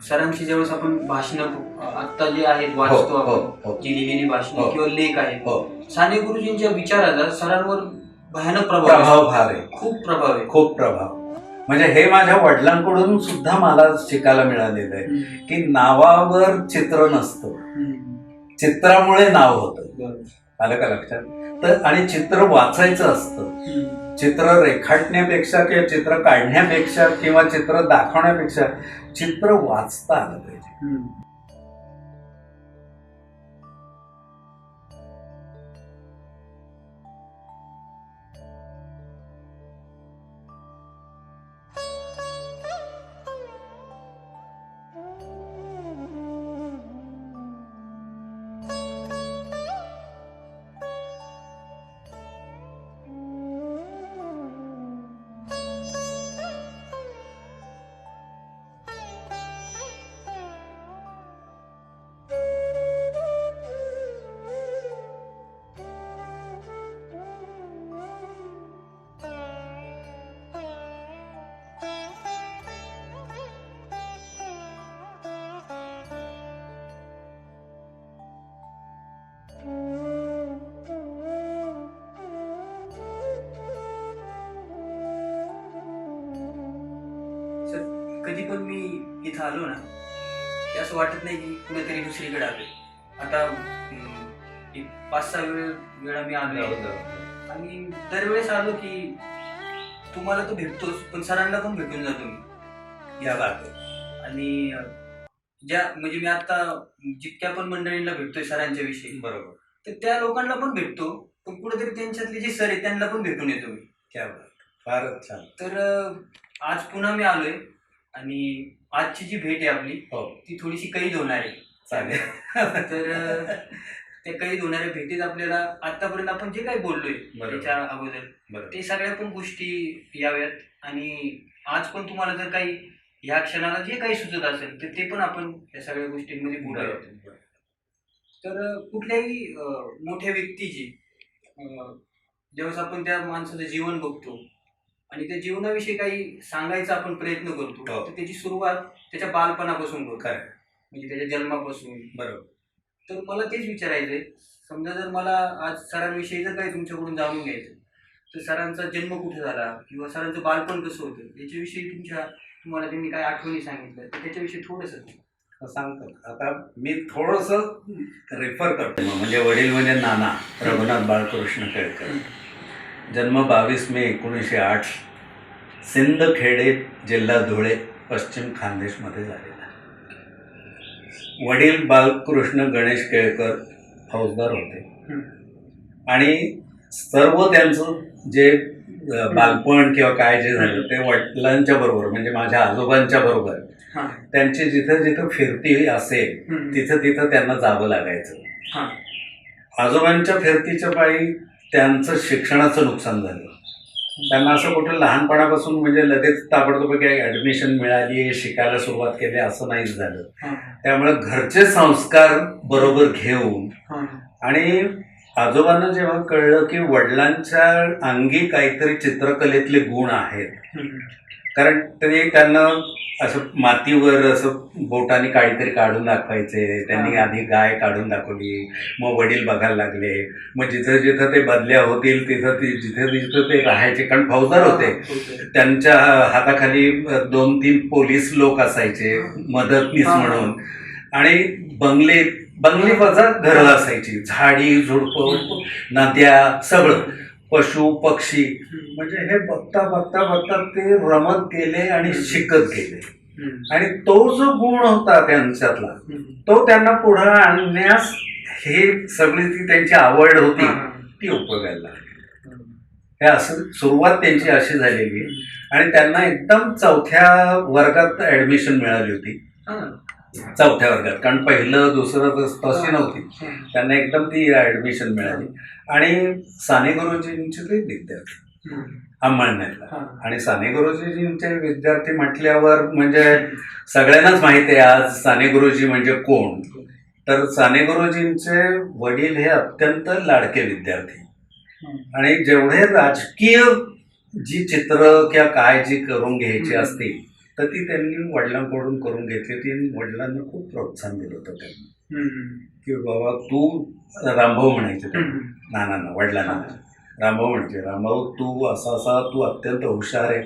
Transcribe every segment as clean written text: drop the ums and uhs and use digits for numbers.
सरांची ज्यावेळेस आपण भाषणं आता जे आहेत वाचतो आपण, जी लिहिलेली भाषणं किंवा लेख आहेत, साने गुरुजींच्या विचाराचा सरांवर भयानक प्रभाव फार आहे, खूप प्रभाव आहे, खूप प्रभाव. म्हणजे हे माझ्या वडिलांकडून सुद्धा मला शिकायला मिळालेलं आहे की नावावर चित्र नसतं, चित्रामुळे नाव होतं. आलं का लक्षात? तर आणि चित्र वाचायचं असतं. चित्र रेखाटण्यापेक्षा किंवा चित्र काढण्यापेक्षा किंवा चित्र दाखवण्यापेक्षा चित्र वाचता आलं पाहिजे. कधी पण मी इथं आलो ना, की असं वाटत नाही की कुठेतरी दुसरीकडे आलोय. आता 5-6 वेळा मी आलो आणि दरवेळेस आलो की तुम्हाला तो भेटतोच, पण सरांना पण भेटून जातो मी. या बात आणि ज्या म्हणजे मी आता जितक्या पण मंडळींना भेटतोय सरांच्या विषयी, बरोबर, तर त्या लोकांना पण भेटतो, पण कुठेतरी त्यांच्यातले जे सर आहेत त्यांना पण भेटून येतो मी. क्या बात, फारच छान. तर आज पुन्हा मी आलोय आणि आजची जी भेट आहे आपली ती थोडीशी कैद होणार आहे. चालेल. तर त्या कैद होणाऱ्या भेटीत आपल्याला आतापर्यंत आपण जे काही बोललोय त्याच्या अगोदर ते सगळ्या पण गोष्टी याव्यात. आणि आज पण तुम्हाला जर काही ह्या क्षणाला जे काही सुचत असेल तर ते पण आपण या सगळ्या गोष्टींमध्ये बोलायला. तर कुठल्याही मोठ्या व्यक्तीची ज्यावेळेस आपण त्या माणसाचं जीवन बघतो आणि त्या जीवनाविषयी काही सांगायचा आपण प्रयत्न करतो, तर त्याची सुरुवात त्याच्या बालपणापासून करतो, म्हणजे त्याच्या जन्मापासून. बरोबर. तर मला तेच विचारायचंय, समजा जर मला आज सरांविषयी जर काही तुमच्याकडून जाणून घ्यायचं, तर सरांचा जन्म कुठे झाला किंवा सरांचं बालपण कसं होतं याच्याविषयी तुम्हाला त्यांनी काय आठवणी सांगितलं तर त्याच्याविषयी थोडंसं सांगतो. आता मी थोडस रेफर करतो. म्हणजे वडील म्हणजे नाना रघुनाथ बाळकृष्ण केळकर. जन्म 22 मे 1908, सिंदखेडे, जिल्हा धुळे, पश्चिम खानदेशमध्ये झालेला. वडील बाळकृष्ण गणेश केळकर फौजदार होते आणि सर्व त्यांचं जे बालपण किंवा काय जे झालं ते वडिलांच्या बरोबर म्हणजे माझ्या आजोबांच्या बरोबर त्यांची जिथं जिथं फिरती असेल तिथं तिथं त्यांना जावं लागायचं. आजोबांच्या फिरतीच्या पायी त्यांचं शिक्षणाचं नुकसान झालं. त्यांना असं कुठं लहानपणापासून म्हणजे लगेच ताबडतोब काही ॲडमिशन मिळाली, शिकायला सुरुवात केली असं नाहीच झालं. त्यामुळे घरचे संस्कार बरोबर घेऊन आणि आजोबांना जेव्हा कळलं की वडिलांच्या अंगी काहीतरी चित्रकलेतले गुण आहेत, कारण ते त्यांना असं मातीवर असं बोटाने काहीतरी काढून दाखवायचे. त्यांनी आधी गाय काढून दाखवली, मग वडील बघायला लागले, मग जिथं जिथं ते बदल्या होतील तिथं जिथे जिथं ते राहायचे, कारण फौजदार होते. त्यांच्या हाताखाली 2-3 पोलीस लोक असायचे मदतनीस म्हणून, आणि बंगले वजा घरं असायची, झाडी झुडपं, नद्या, सगळं, पशु पक्षी. म्हणजे हे बघता बघता बघता ते रमत गेले आणि शिकत गेले. आणि तो जो गुण होता त्यांच्यातला तो त्यांना पुढे आणण्यास हे सगळी ती त्यांची आवड होती ती उपयोगायला लागली. हे असं सुरुवात त्यांची अशी झालेली. आणि त्यांना एकदम 4थ्या वर्गात ऍडमिशन मिळाली होती. 4थ्या वर्गात, कारण पहिलं दुसरं तशी नव्हती. त्यांना एकदम ती ऍडमिशन मिळाली. आणि साने गुरुजींचे ते विद्यार्थी अंमळनेरला. आणि साने गुरुजींचे विद्यार्थी म्हटल्यावर म्हणजे सगळ्यांनाच माहिती आहे आज साने गुरुजी म्हणजे कोण. तर साने गुरुजींचे वडील हे अत्यंत लाडके विद्यार्थी. आणि जेवढे राजकीय जी चित्र किंवा काय जी करून घ्यायची असतील तर ती त्यांनी वडिलांकडून करून घेतली होती आणि वडिलांना खूप प्रोत्साहन दिलं होतं त्यांनी की बाबा तू रामभाऊ म्हणायचे नाना वडिलांना रामभाऊ म्हणायचे रामभाऊ तू असा तू अत्यंत हुशार आहे.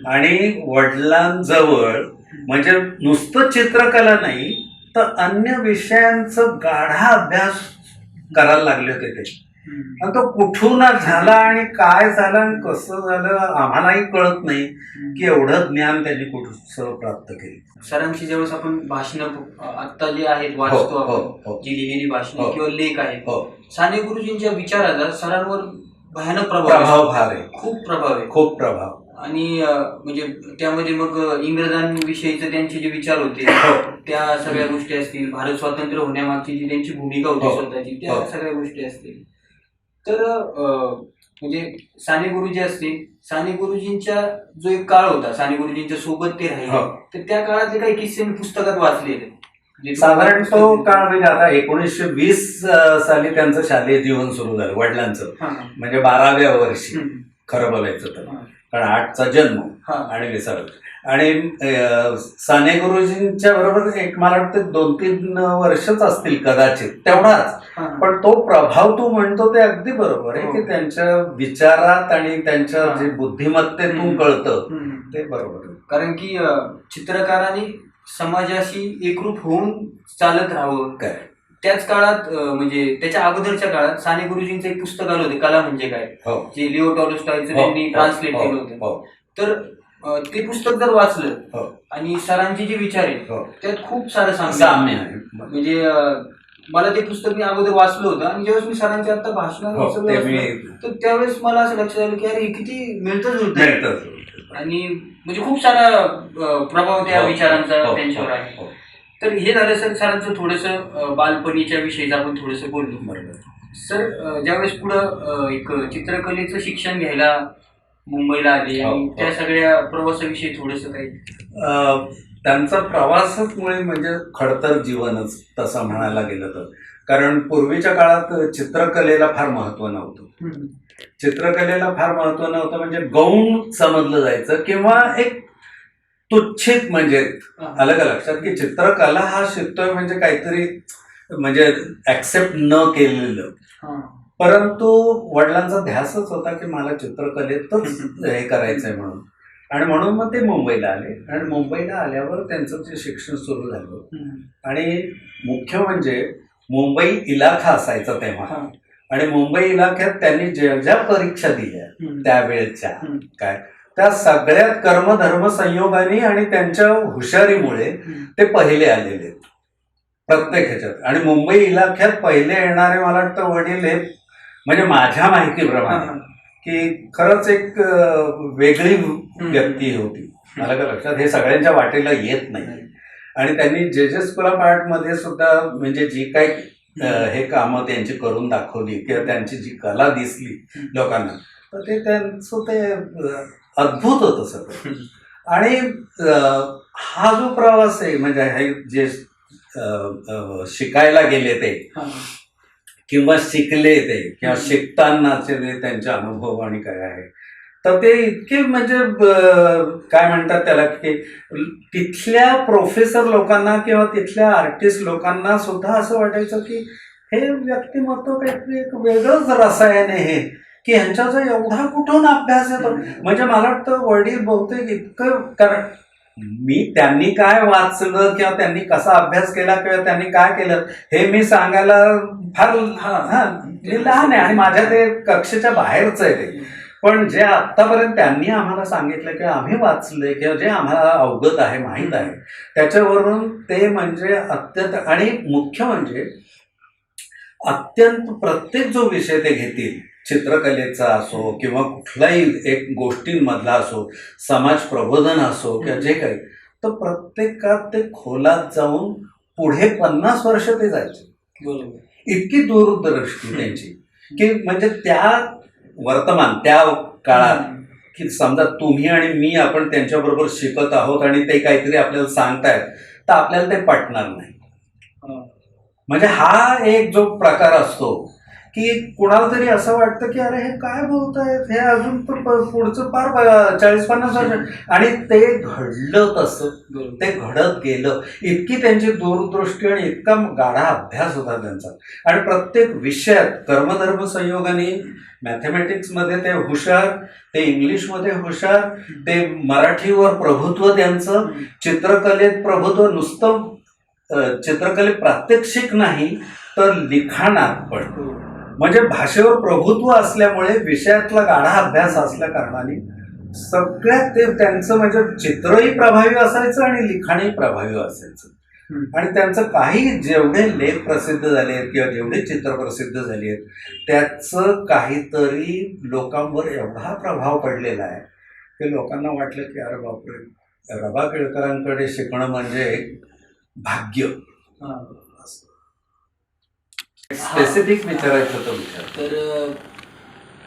आणि वडिलांजवळ म्हणजे नुसतं चित्रकला नाही तर अन्य विषयांचं गाढा अभ्यास करायला लागले होते ते. आणि तो कुठून झाला आणि काय झालं आणि कसं झालं आम्हालाही कळत नाही की एवढं ज्ञान त्यांनी कुठचं प्राप्त केलं. सरांची ज्यावेळेस आपण भाषणं आता जे आहेत वाचतो आपण जी लिहिलेली भाषणं किंवा लेख आहेत साने गुरुजींच्या विचाराचा सरांवर भयानक प्रभाव फार आहे. खूप प्रभाव आणि म्हणजे त्यामध्ये मग इंग्रजांविषयीचे त्यांचे जे विचार होते त्या सगळ्या गोष्टी असतील, भारत स्वातंत्र्य होण्यामागची जी त्यांची भूमिका होती स्वतःची त्या सगळ्या गोष्टी असतील. तर म्हणजे साने गुरुजी असतील, साने गुरुजींचा जो एक काळ होता साने गुरुजींच्या सोबत ते राहिले तर त्या काळातले काही किस्से मी पुस्तकात वाचलेले. साधारण तो काळ म्हणजे आता 1920 साली त्यांचं शालेय जीवन सुरू झालं वडिलांचं, म्हणजे 12व्या वर्षी खरं बोलायचं तर, कारण 8चा जन्म आणि 20 आणि साने गुरुजींच्या बरोबर एक मला वाटतं 2-3 वर्षच असतील कदाचित तेवढाच. पण तो प्रभाव तू म्हणतो ते अगदी बरोबर आहे की त्यांच्या विचारात आणि त्यांच्या जे बुद्धिमत्तेतून कळतं ते बरोबर आहे. कारण की चित्रकारांनी समाजाशी एकरूप होऊन चालत राहावं. काय त्याच काळात म्हणजे त्याच्या अगोदरच्या काळात साने गुरुजींचं एक पुस्तक आलं होतं कला म्हणजे काय, जे लिओ टॉल्स्टॉयचं त्यांनी ट्रान्सलेट केलं होतं. तर ते पुस्तक जर वाचलं आणि सरांचे जे विचार आहेत त्यात खूप सारं साम्य आहे. म्हणजे मला ते पुस्तक मी अगोदर वाचलं होतं आणि ज्यावेळेस मी सरांच्या आता भाषण तर त्यावेळेस मला असं लक्षात आलं की अरे किती मिळतं जुळतं आणि म्हणजे खूप सारा प्रभाव त्या विचारांचा त्यांच्यावर आहे. तर हे झालं सर सरांचं थोडंसं बालपणीच्या विषयीचं आपण थोडंसं बोललो. बरोबर सर, ज्यावेळेस पुढं एक चित्रकलेचं शिक्षण घ्यायला मुंबईला आले आणि त्या सगळ्या प्रवासाविषयी थोडंसं काही त्यांचा प्रवासच मुळे म्हणजे खडतर जीवनच तसं म्हणायला गेलं तर. कारण पूर्वीच्या काळात चित्रकलेला फार महत्व नव्हतं. चित्रकलेला फार महत्व नव्हतं म्हणजे गौण समजलं जायचं किंवा एक तुच्छित म्हणजे आलं का लक्षात की चित्रकला हा शिकतोय म्हणजे काहीतरी म्हणजे ऍक्सेप्ट न केलेलं. परंतु वडिलांचा ध्यासच होता की मला चित्रकलेतच हे करायचंय म्हणून. आणि म्हणून मग ते मुंबईला आले आणि मुंबईला आल्यावर त्यांचं जे शिक्षण सुरू झालं आणि मुख्य म्हणजे मुंबई इलाखा असायचा तेव्हा आणि मुंबई इलाख्यात त्यांनी ज्या परीक्षा दिल्या त्यावेळेच्या काय त्या सगळ्यात कर्मधर्म संयोगाने आणि त्यांच्या हुशारीमुळे ते पहिले आलेले प्रत्येक ह्याच्यात. आणि मुंबई इलाख्यात पहिले येणारे मला वाटतं वडील हे म्हणजे माझ्या माहितीप्रमाणे की खरंच एक वेगळी व्यक्ती होती. मला का लक्षात हे सगळ्यांच्या वाटेला येत नाही. आणि त्यांनी जे स्कूल ऑफ आर्टमध्ये सुद्धा म्हणजे जी काही हे कामं त्यांची करून दाखवली किंवा त्यांची जी कला दिसली लोकांना तर ते त्यांचं ते अद्भुत होतं सगळं. आणि हा जो प्रवास आहे म्हणजे हे जे शिकायला गेले ते किंवा शिकले ते किंवा शिकतानाचे जे त्यांचे अनुभव आणि काय आहे तर ते इतके म्हणजे काय म्हणतात त्याला की तिथल्या प्रोफेसर लोकांना किंवा तिथल्या आर्टिस्ट लोकांना सुद्धा असं वाटायचं की हे व्यक्तिमत्व काहीतरी एक वेगळंच रसायन आहे की ह्यांच्याचा एवढा कुठून अभ्यास येतो. म्हणजे मला वाटतं वडील बहुतेक इतकं कारण त्यांनी काय वाचलं किंवा त्यांनी कसा अभ्यास केला किंवा त्यांनी काय केलं हे मी सांगायला फार मी लहान आहे आणि माझ्या ते कक्षेच्या बाहेरच आहे ते. पण जे आतापर्यंत त्यांनी आम्हाला सांगितलं की आम्ही वाचलंय किंवा जे आम्हाला अवगत आहे माहीत आहे त्याच्यावरून ते म्हणजे अत्यंत आणि मुख्य म्हणजे अत्यंत प्रत्येक जो विषय ते घेतील चित्रकलेचा असो किंवा कुठलाही एक गोष्टींमधला असो समाज प्रबोधन असो किंवा जे काही तर प्रत्येकात ते खोलात जाऊन पुढे 50 वर्ष ते जायचे. इतकी दूरदृष्टी त्यांची की म्हणजे त्या वर्तमान त्या काळात की समजा तुम्ही आणि मी आपण त्यांच्याबरोबर शिकत आहोत आणि ते काहीतरी आपल्याला सांगतायत तर आपल्याला ते पटणार नाही. म्हणजे हा एक जो प्रकार असतो की कुणाला तरी असं वाटतं की अरे हे काय बोलतायत, हे अजून तर पुढचं फार 40-50 वर्ष, आणि ते घडलं तसं ते घडत गेलं. इतकी त्यांची दूरदृष्टी आणि इतका गाढा अभ्यास होता त्यांचा. आणि प्रत्येक विषयात कर्मधर्म संयोगाने मॅथमॅटिक्समध्ये ते हुशार, ते इंग्लिशमध्ये हुशार, ते मराठीवर प्रभुत्व त्यांचं, चित्रकलेत प्रभुत्व, नुसतं चित्रकलेत प्रात्यक्षिक नाही तर लिखाणात पण, म्हणजे भाषेवर प्रभुत्व असल्यामुळे विषयातला गाढा अभ्यास असल्या कारणाने सगळ्यात ते त्यांचं म्हणजे चित्रही प्रभावी असायचं आणि लिखाणही प्रभावी असायचं. आणि त्यांचं काही जेवढे लेख प्रसिद्ध झाले आहेत किंवा जेवढे चित्र प्रसिद्ध झाली आहेत त्याचं काहीतरी लोकांवर एवढा प्रभाव पडलेला आहे की लोकांना वाटलं की अरे बापरे, रबा केळकरांकडे शिकणं म्हणजे एक भाग्य. स्पेसिफिक विचारायचं होतं विचार. तर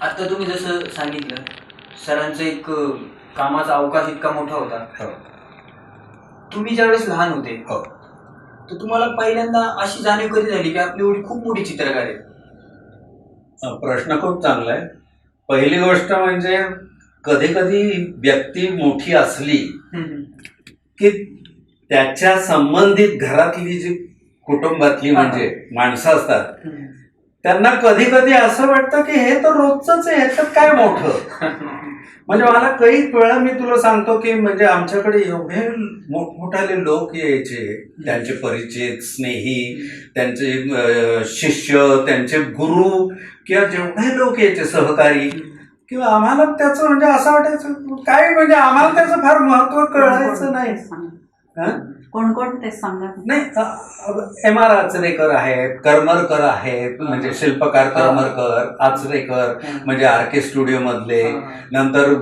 आता तुम्ही जसं सांगितलं सरांचं एक कामाचा अवकाश इतका मोठा होता. तुम्ही ज्यावेळेस लहान होते तर तुम्हाला पहिल्यांदा अशी जाणीव कधी झाली की आपली एवढी खूप मोठी चित्रकार आहे? प्रश्न खूप चांगला आहे. पहिली गोष्ट म्हणजे कधी कधी व्यक्ती मोठी असली की त्याच्या संबंधित घरातली जी कुटुंबातली म्हणजे माणसं असतात त्यांना कधी कधी असं वाटतं की हे तर रोजच आहे, ह्याच्यात काय मोठं. म्हणजे मला काही वेळा मी तुला सांगतो की म्हणजे आमच्याकडे एवढे मोठमोठाले लोक यायचे, त्यांचे परिचित, स्नेही, त्यांचे शिष्य, त्यांचे गुरु किंवा जेवढे लोक यायचे सहकारी, किंवा आम्हाला त्याचं म्हणजे असं वाटायचं काय म्हणजे आम्हाला त्याचं फार महत्व कळायचं नाही. कोण कोण ते सांगा. नाही, एम आर आचरेकर आहेत, करमरकर आहेत, म्हणजे शिल्पकार करमरकर, आचरेकर म्हणजे आर के स्टुडिओ मधले, नंतर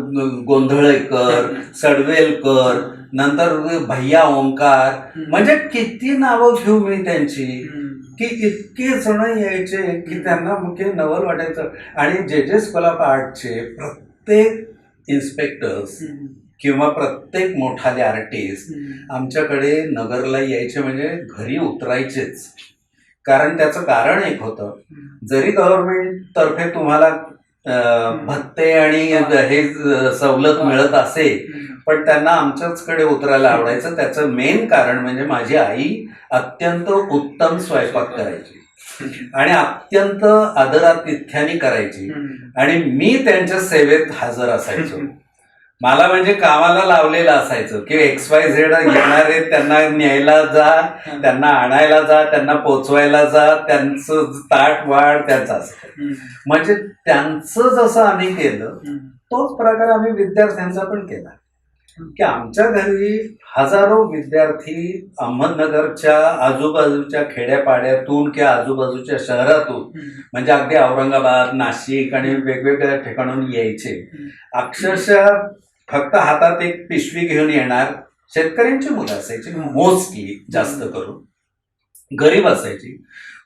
गोंधळेकर, सडवेलकर, नंतर भैया ओंकार, म्हणजे किती नावं घेऊ मी त्यांची, की इतके जण यायचे की त्यांना मुख्य नवल वाटायचं. आणि जे जे स्कूल ऑफ आर्टचे प्रत्येक इन्स्पेक्टर्स किंवा प्रत्येक मोठाले आर्टिस्ट आमच्याकडे नगरला यायचे, म्हणजे घरी उतरायचेच. कारण त्याचं कारण एक होतं, जरी गव्हर्नमेंट तर्फे तुम्हाला भत्ते आणि हे सवलत मिळत असेल पण त्यांना आमच्याचकडे उतरायला आवडायचं. त्याचं मेन कारण म्हणजे माझी आई अत्यंत उत्तम स्वयंपाक करायची आणि अत्यंत आदरातिथ्याने करायची आणि मी त्यांच्या सेवेत हजर असायचो. मला म्हणजे कामाला लावलेलं असायचं की XYZ येणारे त्यांना न्यायला जा, त्यांना आणायला जा, त्यांना पोचवायला जा, त्यांचं ताट वाढ त्यांचं असतं. म्हणजे त्यांचं जसं आम्ही केलं तोच प्रकार आम्ही विद्यार्थ्यांचा पण केला. की आमच्या घरी हजारो विद्यार्थी अहमदनगरच्या आजूबाजूच्या खेड्यापाड्यातून किंवा आजूबाजूच्या शहरातून म्हणजे अगदी औरंगाबाद, नाशिक आणि वेगवेगळ्या ठिकाणून यायचे. अक्षरशः फक्त हातात एक पिशवी घेऊन येणार शेतकऱ्यांची मुलं असायची, मोस्टली जास्त करून गरीब असायची.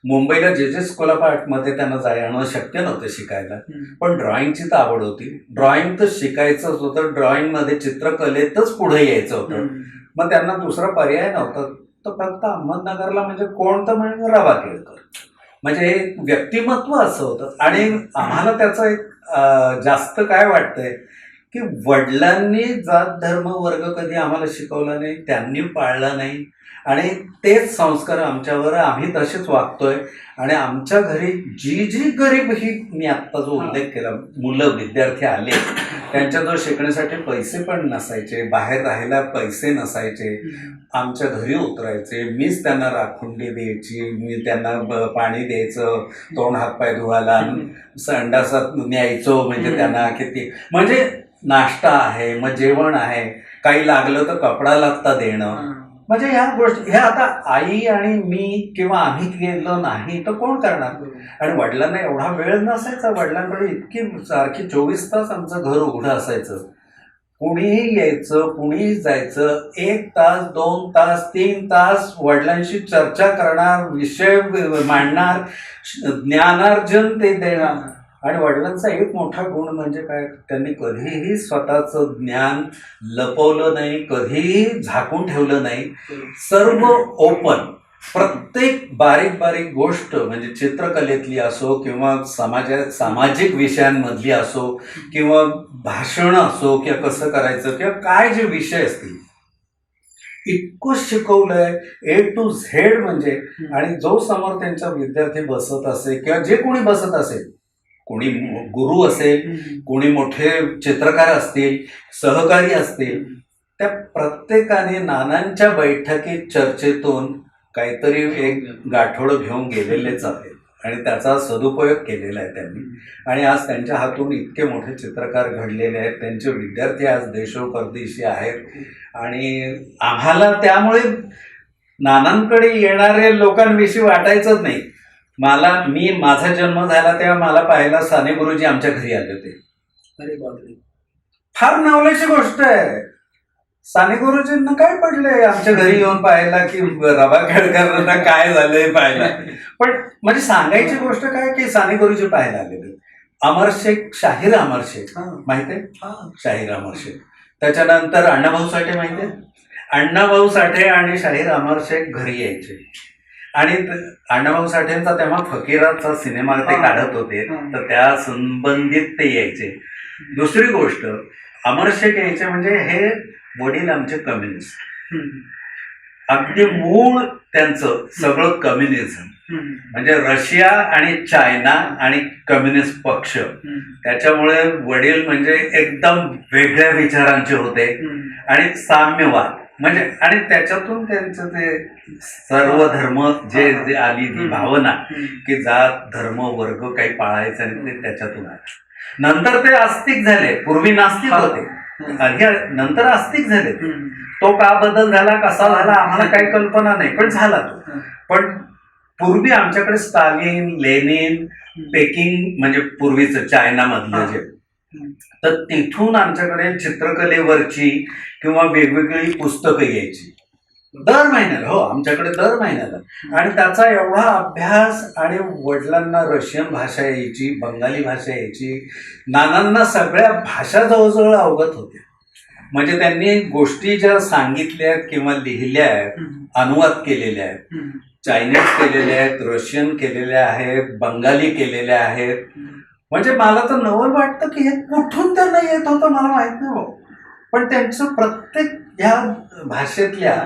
मुंबईला जे जे स्कूल ऑफ आर्टमध्ये त्यांना जाणं शक्य नव्हतं शिकायला, पण ड्रॉइंगची तर आवड होती. ड्रॉइंग तर शिकायचंच होतं, ड्रॉइंगमध्ये चित्रकलेतच पुढे यायचं होतं. मग त्यांना दुसरा पर्याय नव्हता, तर फक्त अहमदनगरला म्हणजे कोणतं म्हणजे रबा केळकर, म्हणजे हे व्यक्तिमत्व असं होतं. आणि आम्हाला त्याचं एक जास्त काय वाटतंय की वडिलांनी जात धर्म वर्ग कधी आम्हाला शिकवला नाही, त्यांनी पाळला नाही आणि तेच संस्कार आमच्यावर आम्ही तसेच वागतोय. आणि आमच्या घरी जी जी गरीब ही मी आत्ता जो उल्लेख केला मुलं विद्यार्थी आले त्यांच्याजवळ शिकण्यासाठी पैसे पण नसायचे, बाहेर राहायला पैसे नसायचे, आमच्या घरी उतरायचे, मीच त्यांना राखुंडी द्यायची, मी त्यांना पाणी द्यायचं, तोंड हातपाय धुवायला, संडासात न्यायचो, म्हणजे त्यांना किती म्हणजे नाश्ता आहे, मग जेवण आहे, काही लागलं तर कपडा लागता देणं, म्हणजे ह्या गोष्टी ह्या आता आई आणि मी किंवा आम्ही केलं नाही तर कोण करणार. आणि वडिलांना एवढा वेळ नसायचा, वडिलांकडे इतकी सारखी 24 तास आमचं घर उघडं असायचं. कुणीही यायचं, कुणीही जायचं, 1 तास, 2 तास, 3 तास वडिलांशी चर्चा करणार, विषय मांडणार, ज्ञानार्जन ते देणार. आणि वडिलांचा एक मोठा गुण म्हणजे काय, त्यांनी कधीही स्वतःचं ज्ञान लपवलं नाही, कधीही झाकून ठेवलं नाही, सर्व ओपन. प्रत्येक बारीक बारीक गोष्ट म्हणजे चित्रकलेतली असो किंवा सामाजिक विषयांमधली असो किंवा भाषण असो किंवा कसं करायचं किंवा काय जे विषय असतील इतकं शिकवलंय ए टू झेड म्हणजे. आणि जो समोर त्यांचा विद्यार्थी बसत असेल किंवा जे कोणी बसत असेल, कोणी गुरु असेल, कोणी मोठे चित्रकार असतील, सहकारी असतील, त्या प्रत्येकाने नानांच्या बैठकीत चर्चेतून काहीतरी एक गाठोडं घेऊन गेलेलेच आहेत आणि त्याचा सदुपयोग केलेला आहे त्यांनी. आणि आज त्यांच्या हातून इतके मोठे चित्रकार घडलेले आहेत, त्यांचे विद्यार्थी आज देशो परदेशी आहेत. आणि आम्हाला त्यामुळे नानांकडे येणाऱ्या लोकांविषयी वाटायचंच नाही. माझा जन्म झाला तेव्हा मला पाहायला साने गुरुजी आमच्या घरी आले होते. अरे बापरे, फार नवल्याची गोष्ट आहे. साने गुरुजींना काय पडलंय आमच्या घरी येऊन पाहायला की रवा खेळकरांना काय झालंय पाहायला. पण म्हणजे सांगायची गोष्ट काय की साने गुरुजी पाहायला आलेले. अमर शेख, शाहीर अमर शेख माहिती आहे, शाहीर अमर शेख. त्याच्यानंतर अण्णाभाऊ साठे माहिती आहे, अण्णाभाऊ साठे आणि शाहीर अमर शेख घरी यायचे. आणि अण्णाभाऊ साठेंचा तेव्हा फकीराचा सिनेमा ते काढत होते, तर त्या संबंधित ते यायचे. दुसरी गोष्ट, अमर शेख यायचे म्हणजे हे वडील आमचे कम्युनिस्ट, अगदी मूळ त्यांचं सगळं कम्युनिझम म्हणजे रशिया आणि चायना आणि कम्युनिस्ट पक्ष. त्याच्यामुळे वडील म्हणजे एकदम वेगळ्या विचारांचे होते आणि साम्यवाद म्हणजे. आणि त्याच्यातून त्यांचं ते सर्व धर्म जे आली ती भावना की जात धर्म वर्ग काही पाळायचं आणि ते त्याच्यातून आलं. नंतर ते आस्तिक झाले, पूर्वी नास्तिक होते, नंतर आस्तिक झाले. तो का बदल झाला, कसा झाला आम्हाला काही कल्पना नाही, पण झाला तो. पण पूर्वी आमच्याकडे स्टालिन, लेनिन, पेकिंग म्हणजे पूर्वीचं चायना मधलं जे, तर तिथून आमच्याकडे चित्रकलेवरची किंवा वेगवेगळी पुस्तकं यायची दर महिन्याला. हो, आमच्याकडे दर महिन्याला. आणि त्याचा एवढा अभ्यास. आणि वडिलांना रशियन भाषा यायची, बंगाली भाषा यायची, नानांना सगळ्या भाषा जवळजवळ अवगत होत्या. म्हणजे त्यांनी गोष्टी ज्या सांगितल्या आहेत किंवा लिहिल्या आहेत, अनुवाद केलेल्या आहेत, चायनीज केलेल्या आहेत, रशियन केलेल्या आहेत, बंगाली केलेल्या आहेत. म्हणजे मला तर नवल वाटतं की हे कुठून त्यांना येत होतं मला माहित नाही भाऊ. पण त्यांचं प्रत्येक ह्या भाषेतल्या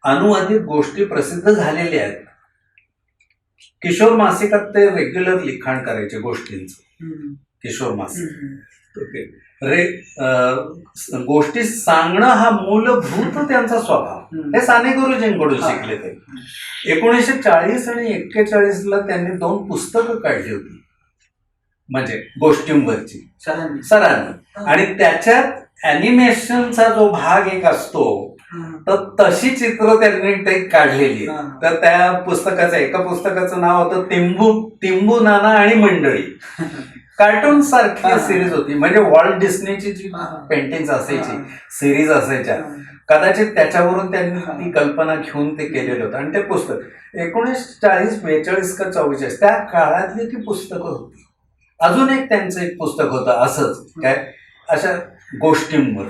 अनुवादित गोष्टी प्रसिद्ध झालेल्या आहेत. किशोर मासिकात ते रेग्युलर लिखाण करायचे गोष्टींचं, किशोर मासिक. ओके, गोष्टी सांगणं हा मूलभूत त्यांचा स्वभाव. हे साने गुरुजींकडून शिकले ते. 1940 आणि 41ला त्यांनी 2 पुस्तकं काढली होती म्हणजे गोष्टींवरची सरांनी. आणि त्याच्यात ॲनिमेशनचा जो भाग एक असतो तर तशी चित्र त्यांनी ते काढलेली आहे. तर त्या पुस्तकाचं, एका पुस्तकाचं नाव होतं तिंबू नाना आणि मंडळी. कार्टून सारखी सिरीज होती, म्हणजे वॉल्ट डिस्नीची जी पेंटिंग्स असायची, सिरीज असायच्या, कदाचित त्याच्यावरून त्यांनी ती कल्पना घेऊन ते केलेलं होतं. आणि ते पुस्तक 1940, 42 का 44 त्या काळातली ती पुस्तकं होती. अजून एक त्यांचं एक पुस्तक होतं असंच काय, अशा गोष्टींवर.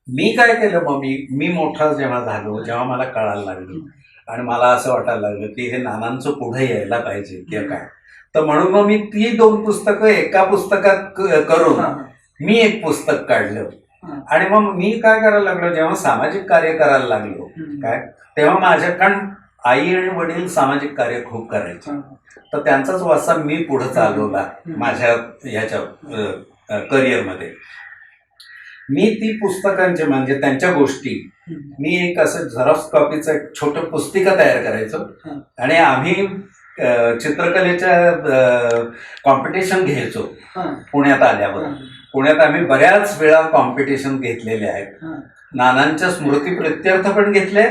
मी काय केलं मग, मी मोठा जेव्हा झालो, जेव्हा मला कळायला लागलं आणि मला असं वाटायला लागलं की हे नानांचं पुढे यायला पाहिजे किंवा काय, तर म्हणून मग मी ती 2 पुस्तकं एका पुस्तकात करून मी एक पुस्तक काढलं. आणि मग मी काय करायला लागलो, जेव्हा सामाजिक कार्य करायला लागलो काय, तेव्हा माझ्या, कारण आई आणि वडील सामाजिक कार्य खूप करायचे, तर त्यांचाच वारसा मी पुढे चालवला माझ्या ह्याच्या करिअरमध्ये. मी ती पुस्तकांचे म्हणजे त्यांच्या गोष्टी, मी एक असं झेरॉक्स कॉपीचं एक छोटं पुस्तिका तयार करायचो. आणि आम्ही चित्रकलेच्या कॉम्पिटिशन घ्यायचो पुण्यात आल्यावर. पुण्यात आम्ही बऱ्याच वेळा कॉम्पिटिशन घेतलेले आहेत. नानांच्या स्मृतीप्रित्यर्थ पण घेतले.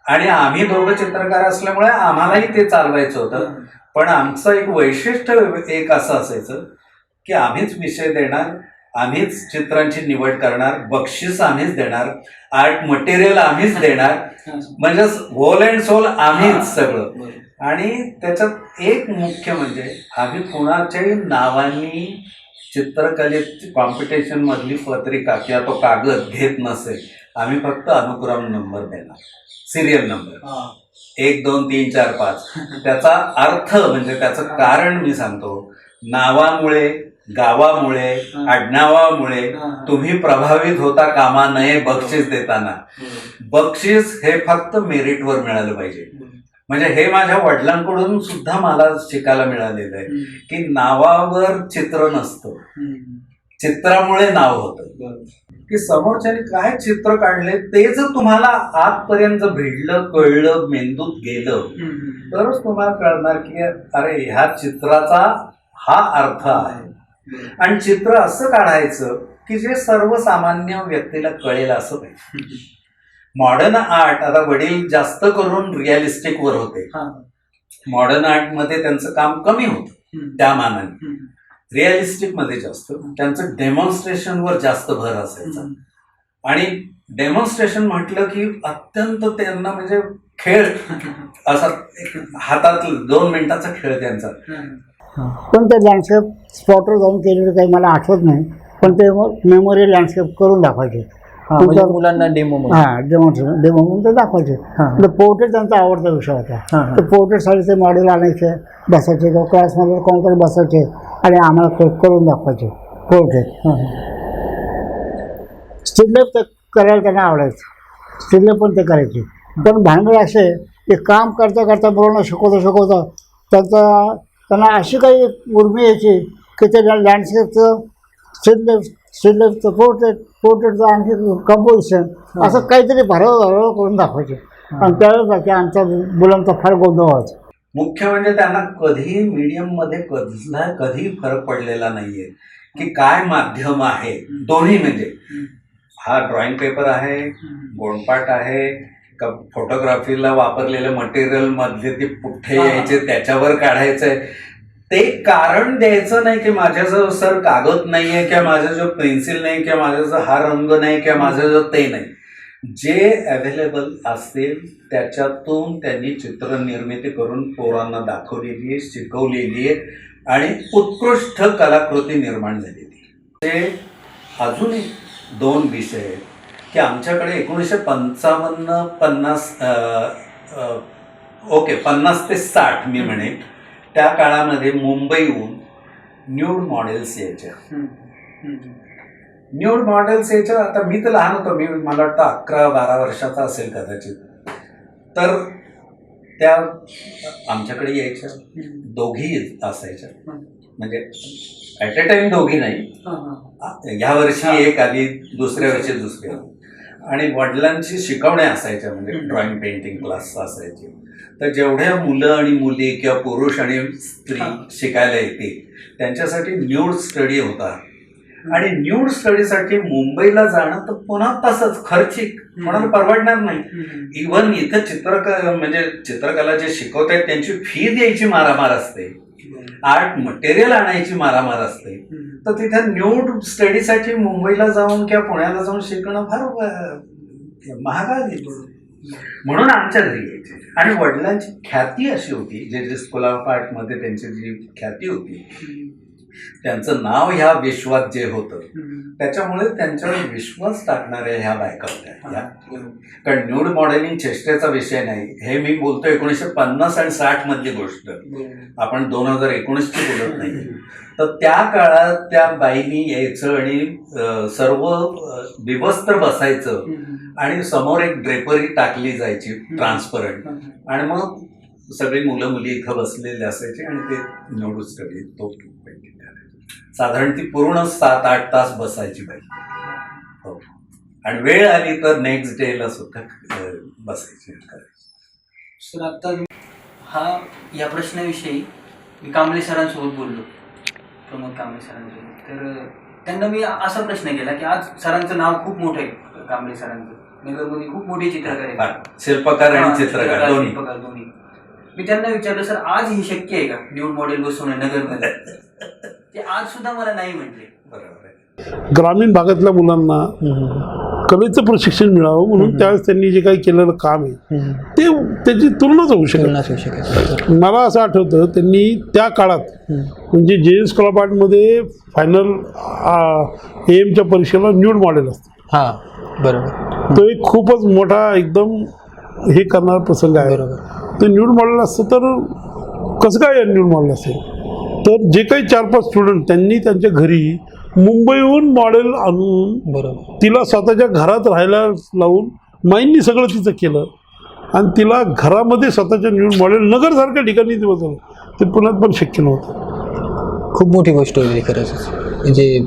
आणि आम्ही दोघं चित्रकार असल्यामुळे आम्हालाही ते चालवायचं होतं. पण आमचं एक वैशिष्ट्य एक असं असायचं की आम्हीच विषय देणार, आम्हीच चित्रांची निवड करणार, बक्षीस आम्हीच देणार, आर्ट मटेरियल आम्हीच देणार, म्हणजे होल अँड सोल आम्हीच सगळं. आणि त्याच्यात एक मुख्य म्हणजे आम्ही कुणाच्याही नावानी चित्रकलेत कॉम्पिटिशन मधली पत्रिका किंवा तो कागद घेत नसेल. आम्ही फक्त अनुक्रम नंबर देणार, सिरियल नंबर. 1 2 3 4 5 त्याचा अर्थ म्हणजे त्याचं कारण मी सांगतो. नावामुळे, गावामुळे, आडनावामुळे तुम्ही प्रभावित होता कामा नये बक्षीस देताना. बक्षीस हे फक्त मेरिटवर मिळालं पाहिजे. म्हणजे हे माझ्या वडिलांकडून सुद्धा मला शिकायला मिळालेलं आहे की नावावर चित्र नसतं, चित्रामुळे नाव होतं. की समोरच्याने काय चित्र काढले ते जर तुम्हाला आतपर्यंत भिडलं, कळलं, मेंदूत गेलं तरच तुम्हाला कळणार की अरे ह्या चित्राचा हा अर्थ आहे. आणि चित्र असं काढायचं की जे सर्वसामान्य व्यक्तीला कळेल असं पाहिजे. मॉडर्न आर्ट, आता वडील जास्त करून रिअलिस्टिक वर होते. मॉडर्न आर्ट मध्ये त्यांचं काम कमी होतं त्या मानाने, रिअलिस्टिक मध्ये जास्त. त्यांचं डेमॉन्स्ट्रेशनवर जास्त भर असायचा. आणि डेमॉन्स्ट्रेशन म्हटलं की अत्यंत त्यांना म्हणजे खेळ असा हातात 2 मिनिटाचा खेळ त्यांचा. पण ते लँडस्केप स्पॉटवर जाऊन केलेलं काही मला आठवत नाही, पण ते मेमोरी लँडस्केप करून दाखवायचे. म्हणजे मुलांना डेमो डेमो म्हणून ते दाखवायचे. पोर्ट्रेट त्यांचा आवडता विषय होता. तर पोर्ट्रेटसाठी ते मॉडेल आणायचे, बसायचे किंवा क्लासमध्ये कोणतरी बसायचे आणि आम्हाला करून दाखवायचे पोर्ट्रेट. स्टिललाईफ ते करायला त्यांना आवडायचं, स्टिललाईफ पण ते करायचे. पण भांडण असे की काम करता करता मुलांना शिकवता त्यांना अशी काही उर्मी यायची की ते लँडस्केपचं, स्टिललाईफचं, पोर्ट्रेटचं आणखी कंपोजिशन असं काहीतरी भरवळ करून दाखवायचे. आणि त्यावेळेस बाकी आमच्या मुलांचा फार गोंधळ व्हायचा. मुख्य म्हणजे त्यांना कधी मीडियम मध्ये कधी फरक पडलेला नाहीये की काय माध्यम आहे. दोन्ही म्हणजे हा ड्रॉइंग पेपर आहे, गोंडपाट आहे का, फोटोग्राफीला वापरलेलं मटेरियल मधले ते पुठ्ठे यायचे त्याच्यावर काढायचंय. ते कारण द्यायचं नाही की माझ्याजवळ सर कागद नाहीये किंवा माझ्याजवळ पेन्सिल नाही किंवा माझ्याजवळ हा रंग नाही किंवा माझ्याजवळ ते नाही. जे अवेलेबल असतील त्याच्यातून त्यांनी चित्र निर्मिती करून पोरांना दाखवलेली आहे, शिकवलेली आहे आणि उत्कृष्ट कलाकृती निर्माण झालेली. ते अजूनही 2 विषय आहेत की आमच्याकडे 1955-50 50 ते 60 मी म्हणेन त्या काळामध्ये मुंबईहून न्यूड मॉडेल्स यायच्या. न्यूड मॉडेल्स यायच्या. आता मी तर लहान होतो, मला वाटतं 11-12 वर्षाचा असेल कदाचित. तर त्या आमच्याकडे यायच्या, दोघी असायच्या. म्हणजे ॲट अ टाइम दोघी नाही, ह्या वर्षी एक आली, दुसऱ्या वर्षी दुसरी आली. आणि वडिलांची शिकवण्या असायच्या, म्हणजे ड्रॉइंग पेंटिंग क्लास असायचे. तर जेवढ्या मुलं आणि मुली किंवा पुरुष आणि स्त्री शिकायला येतील त्यांच्यासाठी न्यूड स्टडी होता. आणि न्यूड स्टडीसाठी मुंबईला जाणं तर पुन्हा तसंच खर्चिक, कोणाला परवडणार नाही. इव्हन इथं म्हणजे चित्रकला जे शिकवत आहेत त्यांची फी द्यायची मारामार असते, आर्ट मटेरियल आणायची मारामार असते. तर तिथे न्यूड स्टडीसाठी मुंबईला जाऊन किंवा पुण्याला जाऊन शिकणं फार महागात येतं. म्हणून आमच्या घरी यायचे. आणि वडिलांची ख्याती अशी होती, जे स्कूल ऑफ आर्टमध्ये त्यांची जी ख्याती होती, त्यांचं नाव ह्या विश्वात जे होतं त्याच्यामुळे त्यांच्यावर विश्वास टाकणाऱ्या ह्या बायका होत्या. कारण न्यूड मॉडेलिंग चेष्टेचा विषय नाही. हे मी बोलतो 1950 आणि 60 मधली गोष्ट, आपण 2019ची बोलत नाही. तर त्या काळात त्या बाईनी यायचं आणि सर्व विवस्त्र बसायचं आणि समोर एक ड्रेपरी टाकली जायची ट्रान्सपरंट, आणि मग सगळी मुलं मुली इथं बसलेले असायचे आणि ते न्यूड स्टडी तो साधारण ती पूर्ण 7-8 तास बसायची बाई. हो. आणि वेळ आली तर नेक्स्ट डेला सुद्धा बसायची. सर आता हा या प्रश्नाविषयी मी कांबळे सरांसोबत बोललो, प्रमोद कांबळे सरांसोबत. तर त्यांना मी असा प्रश्न केला की आज सरांचं नाव खूप मोठं आहे, कांबळे सरांचं. नगरमध्ये खूप मोठे चित्रकार आहेत, शिल्पकार आणि चित्रकार दोन्ही. मी त्यांना विचारलं, सर आज हे शक्य आहे का न्यूड मॉडेल बसवणं नगरमध्ये? ते आज सुद्धा मला नाही म्हटले. बरोबर. ग्रामीण भागातल्या मुलांना कलेचं प्रशिक्षण मिळावं म्हणून त्यावेळेस त्यांनी जे काही केलेलं काम आहे ते त्याची तुलनाच होऊ शकत. मला असं आठवतं त्यांनी त्या काळात म्हणजे जे स्कूल ऑफ आर्टमध्ये फायनल एमच्या परीक्षेला न्यूड मॉडेल असतं. हां बरोबर. तो एक खूपच मोठा एकदम हे करणारा प्रसंग आहे. ते न्यूड मॉडेल असतं तर कसं काय न्यूड मॉडेल असेल? तर जे काही 4-5 स्टुडंट त्यांनी त्यांच्या घरी मुंबईहून मॉडेल आणून तिला स्वतःच्या घरात राहायला लावून माईंनी सगळं तिचं केलं आणि तिला घरामध्ये स्वतःच्या न्यूड मॉडेल नगरसारख्या ठिकाणी ते बसवलं. ते पुण्यात पण शक्य नव्हतं. खूप मोठी गोष्ट होती खरंच. म्हणजे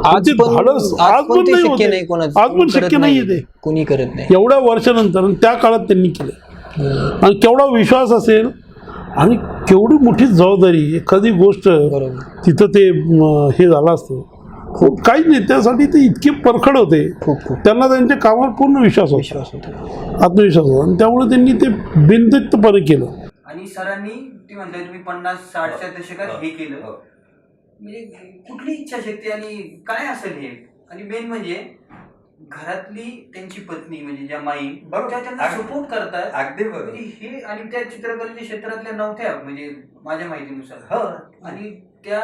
आज ते धाडस आज पण ते नाही शक्य होते. नाही कोणाचं. आज पण शक्य नाही ते कोणी करत नाही. एवढ्या वर्षानंतर आणि त्या काळात त्यांनी केलं आणि केवढा विश्वास असेल आणि केवढी मोठी जबाबदारी. एखादी गोष्ट तिथं ते हे झालं असतं खूप काहीच नाही. त्यासाठी ते इतके परखड होते. खूप त्यांना त्यांच्या कामावर पूर्ण विश्वास होता, आत्मविश्वास होता आणि त्यामुळे त्यांनी ते बिनधस्तपणे केलं. आणि सरांनी ती म्हणताय तुम्ही 50-60च्या दशकात हे केलं, म्हणजे कुठली इच्छाशक्ती आणि काय असेल हे? आणि मेन म्हणजे घरातली त्यांची पत्नी म्हणजे ज्या माई त्या त्यांना सपोर्ट करतात. अगदी बरोबर. हे आणि त्या चित्रकलेच्या क्षेत्रातल्या नव्हत्या म्हणजे माझ्या माहितीनुसार. आणि त्या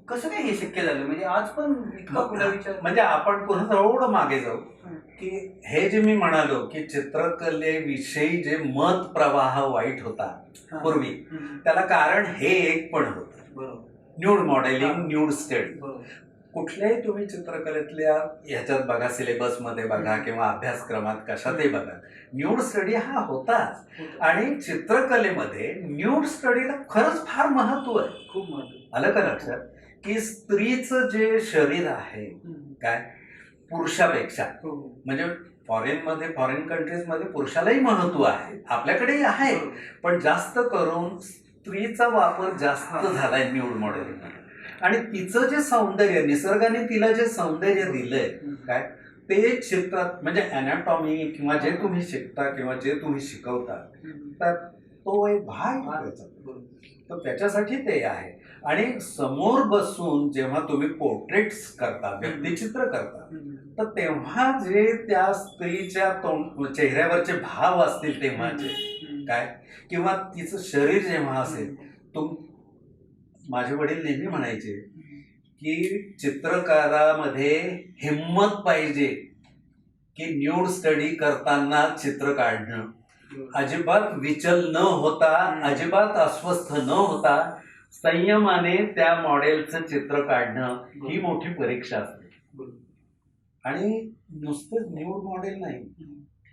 कसं काय हे शक्य झालं? म्हणजे आज पण इतका पुढे विचार म्हणजे आपण पुन्हा थोडं मागे जाऊ की हे जे मी म्हणालो की चित्रकलेविषयी जे मत प्रवाह वाईट होता पूर्वी, त्याला कारण हे एक पण होतं. बरोबर. Nude modelling, nude study. बरोबर. कुठल्याही तुम्ही चित्रकलेतल्या ह्याच्यात बघा, सिलेबसमध्ये बघा किंवा अभ्यासक्रमात कशातही बघा, न्यूड स्टडी हा होताच. आणि चित्रकलेमध्ये न्यूड स्टडीला खरंच फार महत्व आहे. खूप महत्व. आलं का लक्षात? की स्त्रीचं जे शरीर आहे काय पुरुषापेक्षा, म्हणजे फॉरेन कंट्रीजमध्ये पुरुषालाही महत्व आहे, आपल्याकडेही आहे, पण जास्त करून स्त्रीचा वापर जास्त झालाय न्यूड मॉडेलिंग. आणि तिचं जे सौंदर्य, निसर्गाने तिला जे सौंदर्य दिलंय काय, ते चित्रात म्हणजे अॅनाटॉमी किंवा जे तुम्ही शिकता किंवा जे तुम्ही शिकवता तर तो एक भाग त्याचा. तर त्याच्यासाठी ते आहे. आणि समोर बसून जेव्हा तुम्ही पोर्ट्रेट्स करता, व्यक्तिचित्र करता, तर तेव्हा जे त्या स्त्रीच्या चेहऱ्यावरचे भाव असतील तेव्हाचे काय, किंवा तिचं शरीर जेव्हा असेल, माझे वडील नेहमी म्हणायचे की चित्रकारामध्ये हिम्मत पाहिजे की न्यूड स्टडी करताना चित्र काढणं, अजिबात विचल न होता, अजिबात अस्वस्थ न होता संयमाने त्या मॉडेलचं चित्र काढणं ही मोठी परीक्षा असते. आणि नुसतं न्यूड मॉडेल नाही,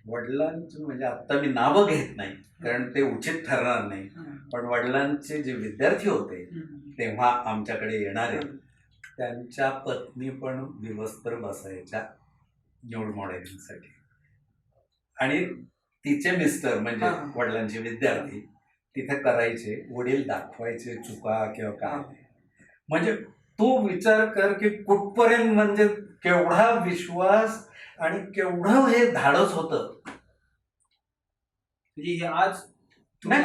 वडिलांची म्हणजे आत्ता मी नावं घेत नाही कारण ते उचित ठरणार नाही, पण वडिलांचे जे विद्यार्थी होते तेव्हा आमच्याकडे येणारे, त्यांच्या पत्नी पण दिवसभर बसायच्या न्यूड मॉडेलिंगसाठी. आणि तिचे मिस्टर म्हणजे वडिलांचे विद्यार्थी तिथे करायचे, वडील दाखवायचे चुका किंवा काय. म्हणजे तू विचार कर की कुठपर्यंत म्हणजे केवढा विश्वास आणि केवढं हे धाडस होतं. म्हणजे हे आज तुम्ही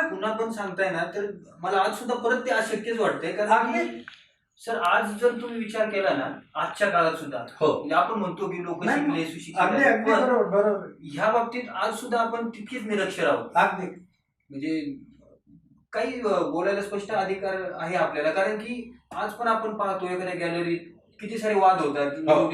पुन्हा पण सांगताय ना, तर मला आज सुद्धा परत ते अशक्यच वाटतंय. कारण सर आज जर तुम्ही विचार केला ना, आजच्या काळात सुद्धा म्हणजे आपण म्हणतो की लोक शिकले, सुशिक्षित, ह्या बाबतीत आज सुद्धा आपण तितकेच निरक्षर आहोत. अगदी म्हणजे काही बोलायला स्पष्ट अधिकार आहे आपल्याला. कारण की आज पण आपण पाहतो एखाद्या गॅलरीत किती सारे वाद होतात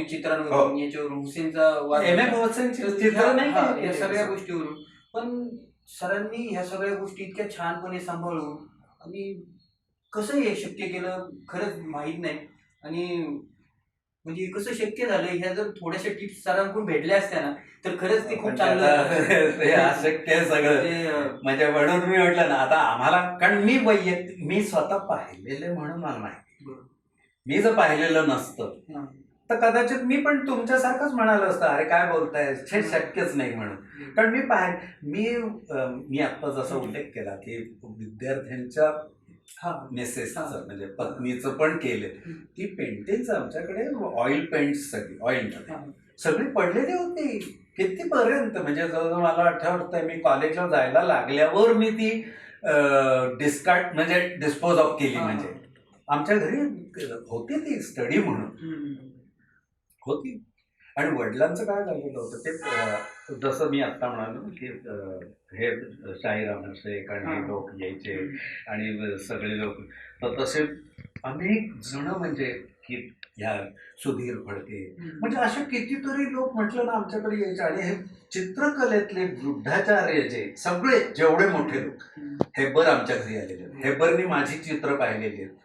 चित्रांवरून, याच्यावरून हुसेनचा वाद, या सगळ्या गोष्टीवरून. पण सरांनी ह्या सगळ्या गोष्टी इतक्या छानपणे सांभाळून आणि कसं हे शक्य केलं खरंच माहीत नाही. आणि म्हणजे कसं शक्य झालं, ह्या जर थोड्याशा टिप्स सरांकडून भेटल्या असत्या ना तर खरंच ते खूप चांगलं अशक्य आहे सगळं. म्हणजे म्हणून मी म्हटलं ना, आता आम्हाला, कारण मी स्वतः पाहिलेलं म्हणून मला माहिती. मी जर पाहिलेलं नसतं तर कदाचित मी पण तुमच्यासारखंच म्हणालं असतं, अरे काय बोलताय, हे शक्यच नाही म्हणून. कारण मी आत्ता जसा उल्लेख केला की विद्यार्थ्यांच्या मेसेसचं म्हणजे पत्नीचं पण केलं. ती पेंटिंग्स आमच्याकडे ऑइल पेंट्स सगळी पडलेली होती कितीपर्यंत. म्हणजे जवळजवळ मला आठवतंय मी कॉलेजला जायला लागल्यावर मी ती डिस्पोज ऑफ केली. म्हणजे आमच्या घरी होती ती स्टडी म्हणून होती. आणि वडिलांचं काय झालेलं होतं ते जसं मी आत्ता म्हणालो की हे शाहीराम शेख आणि लोक यायचे आणि सगळे लोक, तर तसे अनेक जण म्हणजे की ह्या सुधीर फडके म्हणजे असे कितीतरी लोक म्हटलं ना आमच्याकडे यायचे. आणि हे चित्रकलेतले वृद्धाचार्य जे सगळे जेवढे मोठे लोक, हेब्बर आमच्या घरी आलेले आहेत. हेब्बरनी माझी चित्र पाहिलेली आहेत,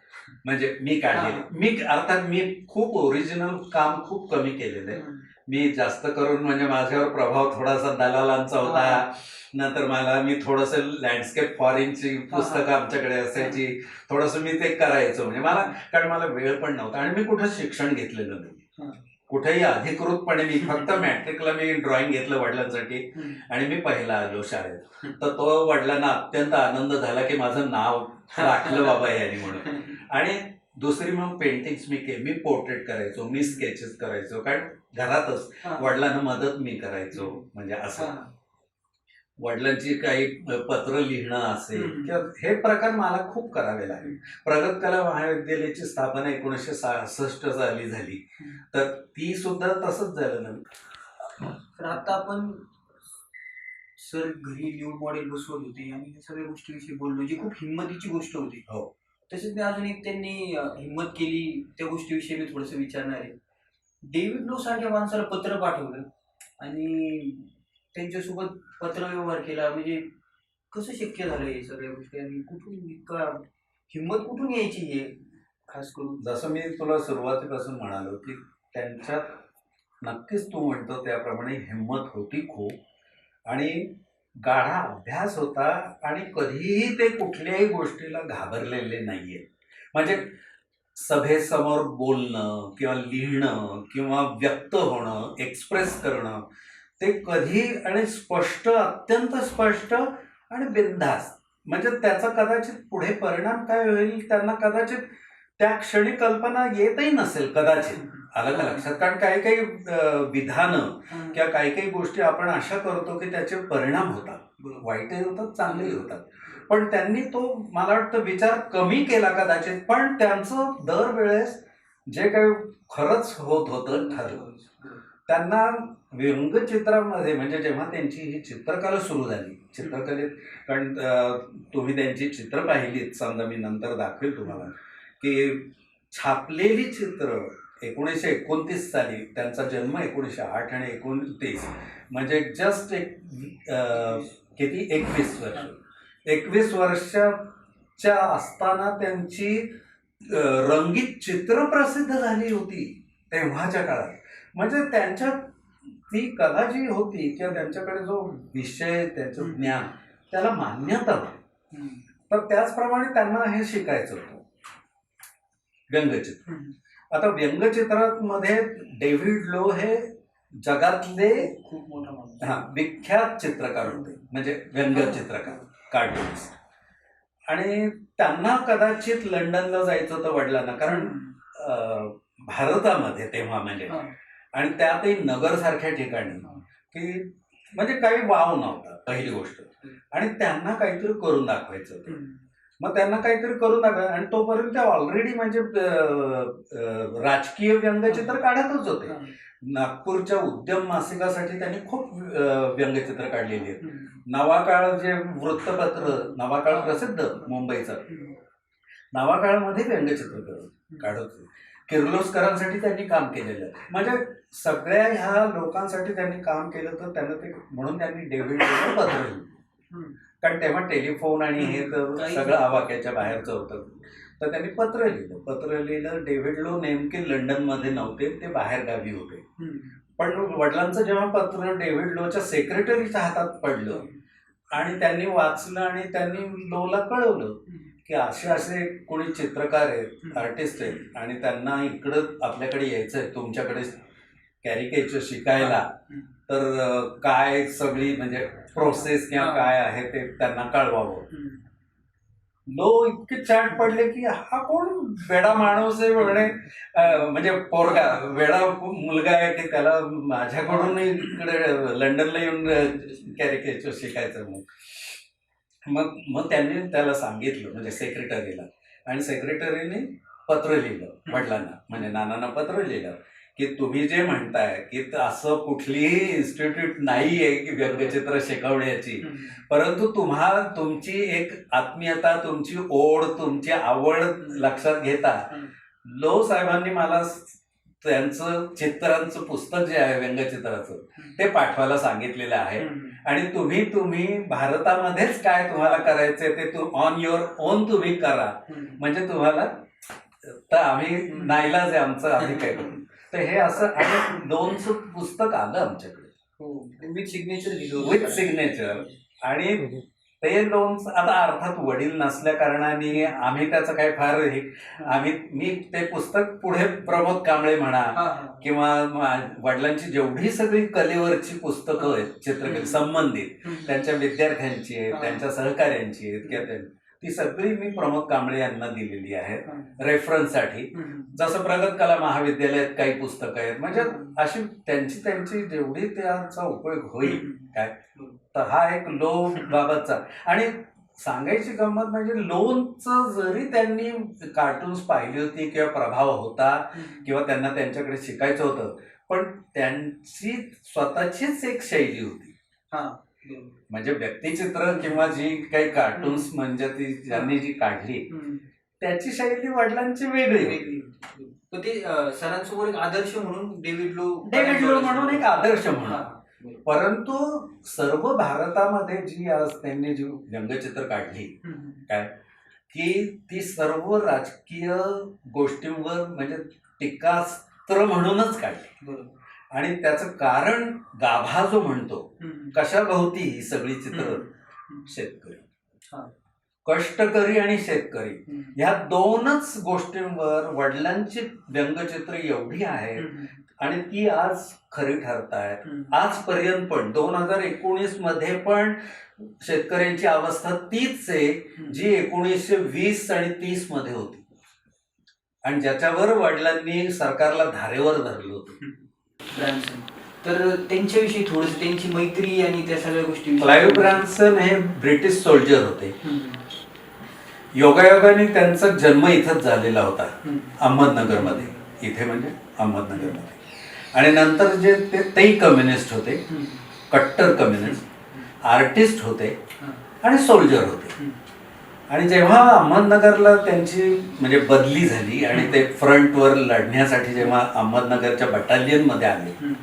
म्हणजे मी काढलेली. मी अर्थात मी खूप ओरिजिनल काम खूप कमी केलेलं आहे. मी जास्त करून म्हणजे माझ्यावर प्रभाव थोडासा दलालांचा होता. नंतर मी थोडंसं लँडस्केप फॉरेनची पुस्तकं आमच्याकडे असायची, थोडंसं मी ते करायचो. म्हणजे कारण मला वेळ पण नव्हता आणि मी कुठं शिक्षण घेतलेलं नाही, कुठेही अधिकृतपणे. मी फक्त मॅट्रिकला मी ड्रॉइंग घेतलं वडिलांसाठी आणि मी पहिला आलो शाळेत. तर तो वडिलांना अत्यंत आनंद झाला की माझं नाव राखलं बाबा यांनी म्हणून. आणि दुसरी मग पेंटिंग्स मी पोर्ट्रेट करायचो, मी स्केचेस करायचो, कारण घरातच वडिलांना मदत मी करायचो. म्हणजे असं वडिलांची काही पत्र लिहिणं असेल किंवा हे प्रकार मला खूप करावे लागले. प्रगत कला महाविद्यालयाची स्थापना 1966 साली झाली, तर ती सुद्धा तसंच झालं ना. तर आता आपण सर घरी न्यू मॉडेल बसवत होते आणि या सगळ्या गोष्टीविषयी बोललो, जी खूप हिंमतीची गोष्ट होती. हो. तसेच मी अजून एक त्यांनी हिंमत केली त्या गोष्टीविषयी मी थोडंसं विचारणार आहे. डेव्हिड लो सारख्या माणसाला पत्र पाठवलं आणि त्यांच्यासोबत पत्रव्यवहार केला. म्हणजे कसं शक्य झालं हे सगळ्या गोष्टी आणि कुठून इतका हिंमत कुठून यायची हे खास करून? जसं मी तुला सुरुवातीपासून म्हणालो की त्यांच्यात नक्कीच तू म्हणतो त्याप्रमाणे हिंमत होती खूप, आणि गाढा अभ्यास होता, आणि कधीही ते कुठल्याही गोष्टीला घाबरलेले नाहीये. म्हणजे सभेसमोर बोलणं किंवा लिहिणं किंवा व्यक्त होणं, एक्सप्रेस करणं, ते कधी आणि स्पष्ट, अत्यंत स्पष्ट आणि बिनधास्त. म्हणजे त्याचा कदाचित पुढे परिणाम काय होईल त्यांना कदाचित त्या क्षणी कल्पना येतही नसेल, कदाचित. आलं का लक्षात? कारण काही काही विधानं किंवा काही काही गोष्टी आपण अशा करतो की त्याचे परिणाम होतात, वाईटही होतात, चांगलेही होतात. पण त्यांनी तो मला वाटतं विचार कमी केला कदाचित, पण त्यांचं दरवेळेस जे काही खरंच होत होतं ठरलं. त्यांना व्यंगचित्रामध्ये म्हणजे जेव्हा त्यांची ही चित्रकला सुरू झाली, चित्रकलेत, कारण तुम्ही त्यांची चित्र पाहिलीत, समजा मी नंतर दाखवेल तुम्हाला, की छापलेली चित्र 1929 साली, त्यांचा जन्म 1908 आणि 1929, म्हणजे जस्ट किती 21 वर्षाच्या असताना त्यांची रंगीत चित्र प्रसिद्ध झाली होती तेव्हाच्या काळात. म्हणजे त्यांच्यात ती कला जी होती किंवा त्यांच्याकडे जो विषय, त्याचं ज्ञान, त्याला मान्यता होती. तर त्याचप्रमाणे त्यांना हे शिकायचं होतं व्यंगचित्र. आता व्यंगचित्रामध्ये डेव्हिड लो हे जगातले खूप मोठा माणूस, विख्यात चित्रकार होते, म्हणजे व्यंगचित्रकार, कार्टूनिस्ट. आणि त्यांना कदाचित लंडनला जायचं होतं वडिलांना, कारण भारतामध्ये तेव्हा म्हणजे, आणि त्यातही नगरसारख्या ठिकाणी, की म्हणजे काही वाव नव्हता पहिली गोष्ट, आणि त्यांना काहीतरी करून दाखवायचं होतं. मग त्यांना काहीतरी करून दाखवायचं, आणि तोपर्यंत ऑलरेडी म्हणजे राजकीय व्यंगचित्र काढतच होते. नागपूरच्या उद्यम मासिकासाठी त्यांनी खूप व्यंगचित्र काढलेली आहेत. नवाकाळ जे वृत्तपत्र, नवाकाळ प्रसिद्ध मुंबईचं, नवाकाळमध्ये व्यंगचित्र काढत होते. किर्लोस्करांसाठी त्यांनी काम केलेलं. म्हणजे सगळ्या ह्या लोकांसाठी त्यांनी काम केलं. तर त्यांना ते म्हणून त्यांनी डेव्हिड लोला पत्र लिहिलं, कारण तेव्हा टेलिफोन आणि हे तर सगळं आवाक्याच्या बाहेरचं होतं. तर त्यांनी पत्र लिहिलं. डेव्हिड लो नेमके लंडनमध्ये नव्हते, ते बाहेर गावी होते. पण वडिलांचं जेव्हा पत्र डेव्हिड लोच्या सेक्रेटरीच्या हातात पडलं आणि त्यांनी वाचलं आणि त्यांनी लोला कळवलं की असे असे कोणी चित्रकार आहेत, आर्टिस्ट आहेत, आणि त्यांना इकडं आपल्याकडे यायचं आहे, तुमच्याकडे कॅरिकेचर शिकायला. तर काय सगळी म्हणजे प्रोसेस किंवा काय आहे ते त्यांना कळवावं. लो इतके चाट पडले की हा कोण वेडा माणूस आहे वगैरे, म्हणजे पोरगा वेडा मुलगा आहे की त्याला माझ्याकडून इकडे लंडनला येऊन कॅरिकेचर शिकायचं. मग त्यांनी त्याला सांगितलं, म्हणजे सेक्रेटरीला, आणि सेक्रेटरीने पत्र लिहिलं वडिलांना, म्हणजे नानांना पत्र लिहिलं की तुम्ही जे म्हणताय की असं कुठलीही इन्स्टिट्यूट नाही आहे की व्यंगचित्र शिकवण्याची, परंतु तुमची एक आत्मीयता, तुमची ओढ, तुमची आवड लक्षात घेता लो साहेबांनी मला त्यांचं चित्रांचं पुस्तक जे आहे व्यंगचित्राचं ते पाठवायला सांगितलेलं आहे. आणि तुम्ही भारतामध्येच काय तुम्हाला करायचंय ते ऑन युअर ओन तुम्ही करा, म्हणजे तुम्हाला तर आम्ही नाईलाज आहे आमचं, आम्ही काय करू. तर हे असं आणि लोनचं पुस्तक आलं आमच्याकडे विथ सिग्नेचर. आणि ते लोन्स आता अर्थात वडील नसल्या कारणाने आम्ही त्याचं काय फार मी ते पुस्तक पुढे प्रमोद कांबळे म्हणा किंवा वडिलांची जेवढी सगळी कलेवरची पुस्तकं आहेत चित्रकले संबंधित, त्यांच्या विद्यार्थ्यांची आहेत, त्यांच्या सहकाऱ्यांची आहेत किंवा ती सगळी मी प्रमोद कांबळे यांना दिलेली आहेत रेफरन्ससाठी. जसं प्रगत कला महाविद्यालयात काही पुस्तकं आहेत, म्हणजे अशी त्यांची जेवढी त्याचा उपयोग होईल काय. तर हा एक लोन बाबतचा. आणि सांगायची गंमत म्हणजे लोनचं जरी त्यांनी कार्टून्स पाहिली होती किंवा प्रभाव होता किंवा त्यांना त्यांच्याकडे शिकायचं होतं, पण त्यांची स्वतःचीच एक शैली होती. म्हणजे व्यक्तिचित्र किंवा जी काही कार्टून्स म्हणजे ती ज्यांनी जी काढली त्याची शैली वडिलांची वेगळी. ते सरांसमोर एक आदर्श म्हणून डेव्हिड लो म्हणून एक आदर्श म्हणून. परंतु सर्व भारतामध्ये जी आज त्यांनी जी व्यंगचित्र काढली काय की ती सर्व राजकीय गोष्टींवर म्हणजे टीकास्त्र म्हणूनच काढली. आणि त्याचं कारण गाभा जो म्हणतो कशाभोवती ही सगळी चित्र, शेतकरी, कष्टकरी आणि शेतकरी ह्या दोनच गोष्टींवर वडिलांची व्यंगचित्र एवढी आहेत आणि ती आज खरी ठरतायत. आजपर्यंत पण 2019 मध्ये पण शेतकऱ्यांची अवस्था तीच आहे जी 1920 आणि 30 मध्ये होती आणि ज्याच्यावर वडिलांनी सरकारला धारेवर धरलं होतं. तर त्यांच्याविषयी थोडस त्यांची मैत्री आणि त्या सगळ्या गोष्टी. क्लाइव्ह ब्रॅन्सन हे ब्रिटिश सोल्जर होते. योगायोगाने त्यांचा जन्म इथंच झालेला होता अहमदनगरमध्ये, इथे म्हणजे अहमदनगरमध्ये. आणि नंतर जे तेही कम्युनिस्ट होते, कट्टर कम्युनिस्ट, आर्टिस्ट होते आणि सोल्जर होते. आणि जेव्हा अहमदनगरला त्यांची म्हणजे बदली झाली आणि ते फ्रंटवर लढण्यासाठी जेव्हा अहमदनगरच्या बटालियनमध्ये आले,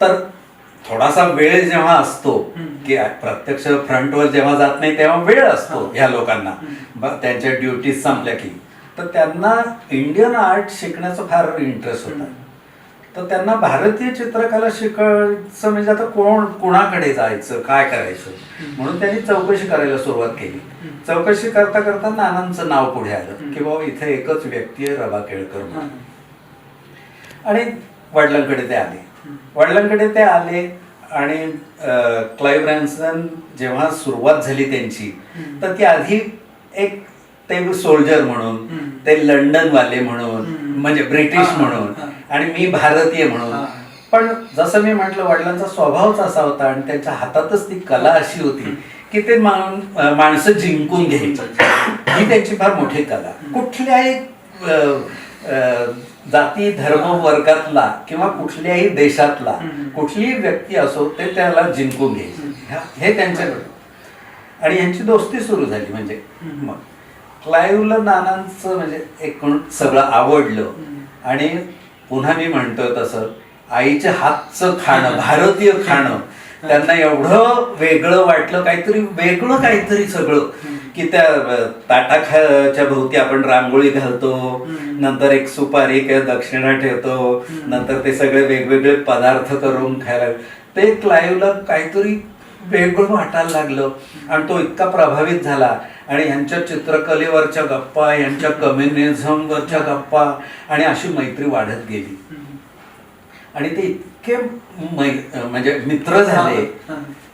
तर थोडासा वेळ जेव्हा असतो की प्रत्यक्ष फ्रंटवर जेव्हा जात नाही तेव्हा वेळ असतो ह्या लोकांना त्यांच्या ड्युटीज संपल्या की, तर त्यांना इंडियन आर्ट शिकण्याचा फार इंटरेस्ट होता. तर त्यांना भारतीय चित्रकला शिकायचं म्हणजे आता कोणाकडे जायचं, काय करायचं, म्हणून त्यांनी चौकशी करायला सुरुवात केली. चौकशी करता करता नानांचं नाव पुढे आलं की बाबा इथे एकच व्यक्ती आहे रवा केळकर म्हणून. आणि वडिलांकडे ते आले आणि क्लाइव्ह ब्रॅन्सन जेव्हा सुरुवात झाली त्यांची, तर ती आधी एक ते सोल्जर म्हणून, ते लंडनवाले म्हणून, म्हणजे ब्रिटिश म्हणून आणि मी भारतीय म्हणून. पण जसं मी म्हटलं वडिलांचा स्वभावच असा होता आणि त्यांच्या हातातच ती कला अशी होती की ते माणसं जिंकून घ्यायची. ही त्यांची फार मोठी कला. कुठल्याही जाती धर्म वर्गातला किंवा कुठल्याही देशातला कुठलीही व्यक्ती असो ते त्याला जिंकून घ्यायचे, हे त्यांच्याकडे. आणि यांची दोस्ती सुरू झाली. म्हणजे मग क्लाइव्हला नानांचं म्हणजे एकूण सगळं आवडलं. आणि पुन्हा मी म्हणतोय तसं आईच्या हातचं खाणं, भारतीय खाणं त्यांना एवढं वेगळं वाटलं, काहीतरी सगळं की त्या ताटाच्या भोवती आपण रांगोळी घालतो, नंतर एक सुपारी किंवा दक्षिणा ठेवतो, नंतर ते सगळे वेगवेगळे पदार्थ करून खायला, ते क्लाइव्हला काहीतरी वेगळं वाटायला लागलं. आणि तो इतका प्रभावित झाला. आणि ह्यांच्या चित्रकलेवरच्या गप्पा, यांच्या कम्युनिझमवरच्या गप्पा, आणि अशी मैत्री वाढत गेली. आणि ते इतके म्हणजे मित्र झाले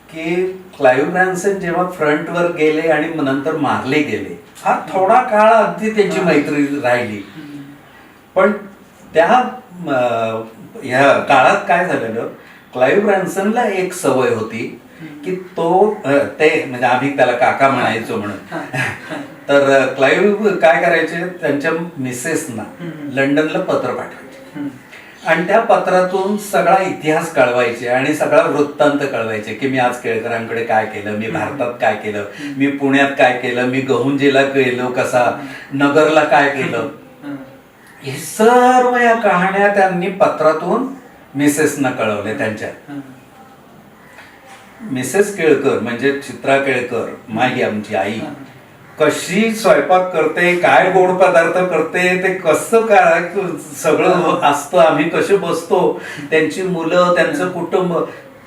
की क्लाइव्ह ब्रॅन्सन जेव्हा फ्रंटवर गेले आणि नंतर मारले गेले, हा थोडा काळ अगदी त्यांची मैत्री राहिली. पण त्या ह्या काळात काय झालेलं, क्लाइव्ह ब्रॅन्सनला एक सवय होती की ते म्हणजे आम्ही त्याला काका म्हणायचो म्हणून. तर क्लाइव्ह काय करायचे, त्यांच्या मिसेसना लंडनला पत्र पाठवायचे आणि त्या पत्रातून सगळा इतिहास कळवायचे आणि सगळा वृत्तांत कळवायचे की मी आज केळकरांकडे काय केलं, मी भारतात काय केलं, मी पुण्यात काय केलं, मी गहुंजेला गेलो कसा, नगरला काय केलं. हे सर्व या कहाण्या त्यांनी पत्रातून मिसेसना कळवले. त्यांच्या मिसेस केळकर म्हणजे चित्रा केळकर, माई आमची आई, कशी स्वयंपाक करते, काय गोड पदार्थ करते, ते कसं काय सगळं असतं, आम्ही कसे बसतो, त्यांची मुलं, त्यांचं कुटुंब,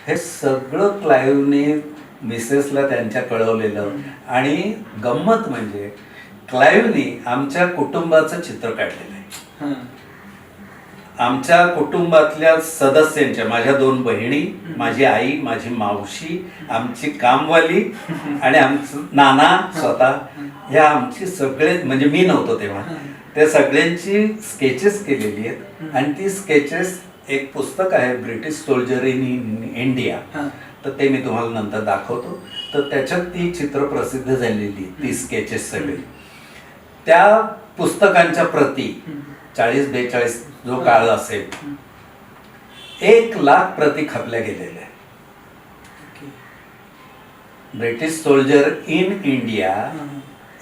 हे सगळं क्लाईव्हने मिसेसला त्यांच्या कळवलेलं. आणि गंमत म्हणजे क्लाईव्हने आमच्या कुटुंबाचं चित्र काढलेलं आहे. आमच्या कुटुंबातल्या सदस्यांच्या, माझ्या 2 बहिणी, माझी आई, माझी मावशी, आमची कामवाली आणि आमचं नाना स्वतः, ह्या आमची सगळे, म्हणजे मी नव्हतो तेव्हा, त्या सगळ्यांची स्केचेस केलेली आहेत. आणि ती स्केचेस, एक पुस्तक आहे ब्रिटिश सोल्जर इन इंडिया, तर ते मी तुम्हाला नंतर दाखवतो. तर त्याच्यात ती चित्र प्रसिद्ध झालेली, ती स्केचेस सगळी. त्या पुस्तकांच्या प्रती 40-42 जो काळ असेल, 1,00,000 प्रती खपल्या गेलेल्या. ब्रिटिश सोल्जर इन इंडिया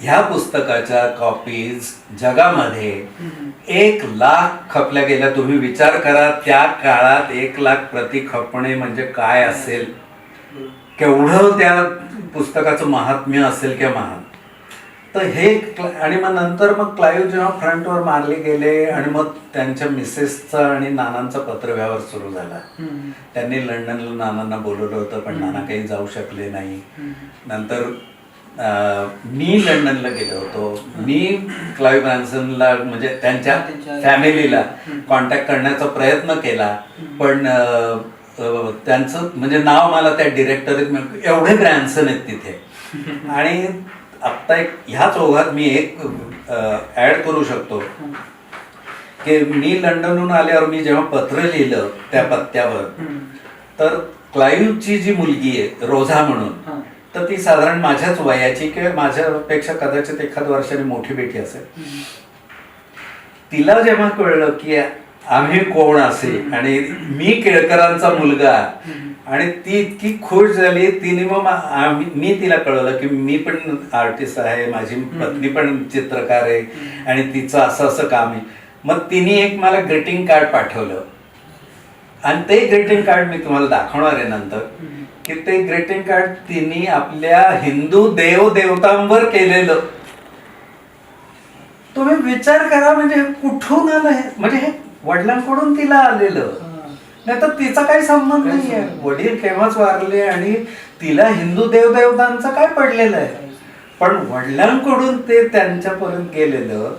ह्या पुस्तकाच्या कॉपीज जगामध्ये 1,00,000 खपल्या गेल्या. तुम्ही विचार करा, त्या काळात 1,00,000 प्रती खपणे म्हणजे काय असेल, केवढं त्या पुस्तकाचं महात्म्य असेल किंवा महान. तर हे, आणि मग नंतर मग क्लाईव्ह जेव्हा फ्रंटवर मारले गेले आणि मग त्यांच्या मिसेसचा आणि नानांचा पत्रव्यवहार सुरू झाला. त्यांनी लंडनला नानांना बोलवलं होतं, पण नाना काही जाऊ शकले नाही. नंतर मी लंडनला गेलो होतो. मी क्लाईव्ह ब्रॅन्सनला, म्हणजे त्यांच्या फॅमिलीला कॉन्टॅक्ट करण्याचा प्रयत्न केला, पण त्यांचं म्हणजे नाव मला त्या डिरेक्टरीत, एवढे ब्रॅन्सन आहेत तिथे. आणि आत्ता एक ह्याच ओघात मी एक ऍड करू शकतो की मी लंडनहून आल्यावर मी जेव्हा पत्र लिहिलं त्या पत्त्यावर, तर क्लाईव्हची जी मुलगी आहे रोझा म्हणून, तर ती साधारण माझ्याच वयाची किंवा माझ्यापेक्षा कदाचित 1 वर्षाने मोठी बेटी असेल. तिला जेव्हा कळलं की आम्ही कोण असे आणि मी केळकरांचा मुलगा, आणि ती इतकी खुश झाली. तिने मग मी तिला कळवलं की मी पण आर्टिस्ट आहे, माझी पत्नी पण चित्रकार आहे आणि तिचं असं असं काम आहे. मग तिने एक मला ग्रीटिंग कार्ड पाठवलं आणि ते ग्रीटिंग कार्ड मी तुम्हाला दाखवणार आहे नंतर. की ते ग्रीटिंग कार्ड तिने आपल्या हिंदू देवदेवतांवर केलेलं. तुम्ही विचार करा, म्हणजे कुठून आलं हे, म्हणजे हे वडिलांकडून तिला आलेलं, नाही तर तिचा काही संबंध नाहीये. वडील केव्हाच वारले आणि तिला हिंदू देवदेवतांचं काय पडलेलं आहे, पण वडिलांकडून ते त्यांच्यापर्यंत गेलेलं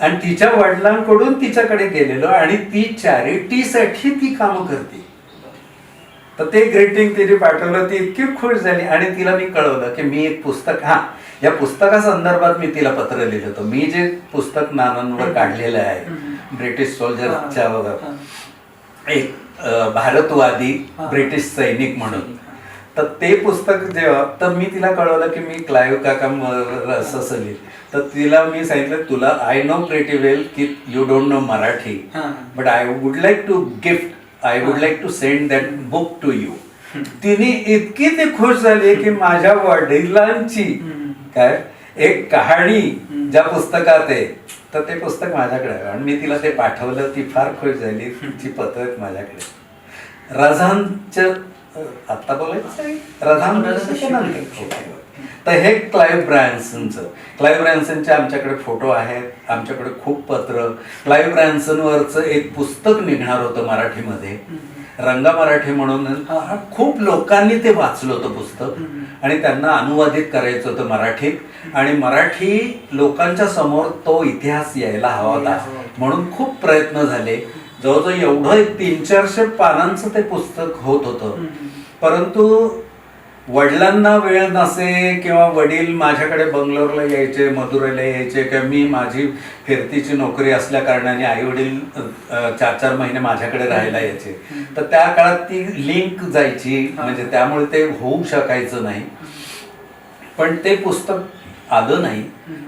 आणि तिच्या वडिलांकडून तिच्याकडे गेलेलं, आणि ती चॅरिटीसाठी ती कामं करते. तर ते ग्रीटिंग तिने पाठवलं. ती इतकी खुश झाली आणि तिला मी कळवलं की मी एक पुस्तक, या पुस्तका संदर्भात मी तिला पत्र लिहिलं होतं. मी जे पुस्तक नानांवर काढलेलं आहे ब्रिटिश सोल्जरच्या एक भारतवादी ब्रिटिश सैनिक म्हणून, तर ते पुस्तक जेव्हा, तर मी तिला कळवलं की मी क्लाईव्ह काकांवर असं लिहिलं. तर तिला मी सांगितलं, तुला आय नो प्रिटी वेल की you don't know Marathi, but I would like to gift, I would like to send that book to you. तिने इतकी ती खुश झाली की माझ्या वडिलांची काय एक कहाणी ज्या पुस्तकात आहे, तर ते पुस्तक माझ्याकडे आहे आणि मी तिला ते पाठवलं. ती फार खुश झाली. तिची पत्र आहेत माझ्याकडे. रझानचं आत्ता बोलायचं रझान. तर हे क्लाईव्ह ब्रॅन्सनचं, क्लाईव्ह ब्रॅन्सनचे आमच्याकडे फोटो आहेत, आमच्याकडे खूप पत्र. क्लाईव्ह ब्रॅन्सनवरचं एक पुस्तक निघणार होतं मराठीमध्ये, रंगा मराठी म्हणून. खूप लोकांनी ते वाचलं होतं पुस्तक आणि त्यांना अनुवादित करायचं होतं मराठीत, आणि मराठी लोकांच्या समोर तो इतिहास यायला हवा होता म्हणून खूप प्रयत्न झाले. जवळजवळ एवढं 300-400 पानांचं ते पुस्तक होत होतं. परंतु वडिलांना वेळ नसे किंवा वडील माझ्याकडे बंगलोरला यायचे, मदुराईला यायचे, किंवा मी माझी फिरतीची नोकरी असल्या कारणाने आई वडील 4-4 महिने माझ्याकडे राहायला यायचे. तर त्या काळात ती लिंक जायची, म्हणजे त्यामुळे ते होऊ शकायचं नाही. पण ते पुस्तक आलं नाही.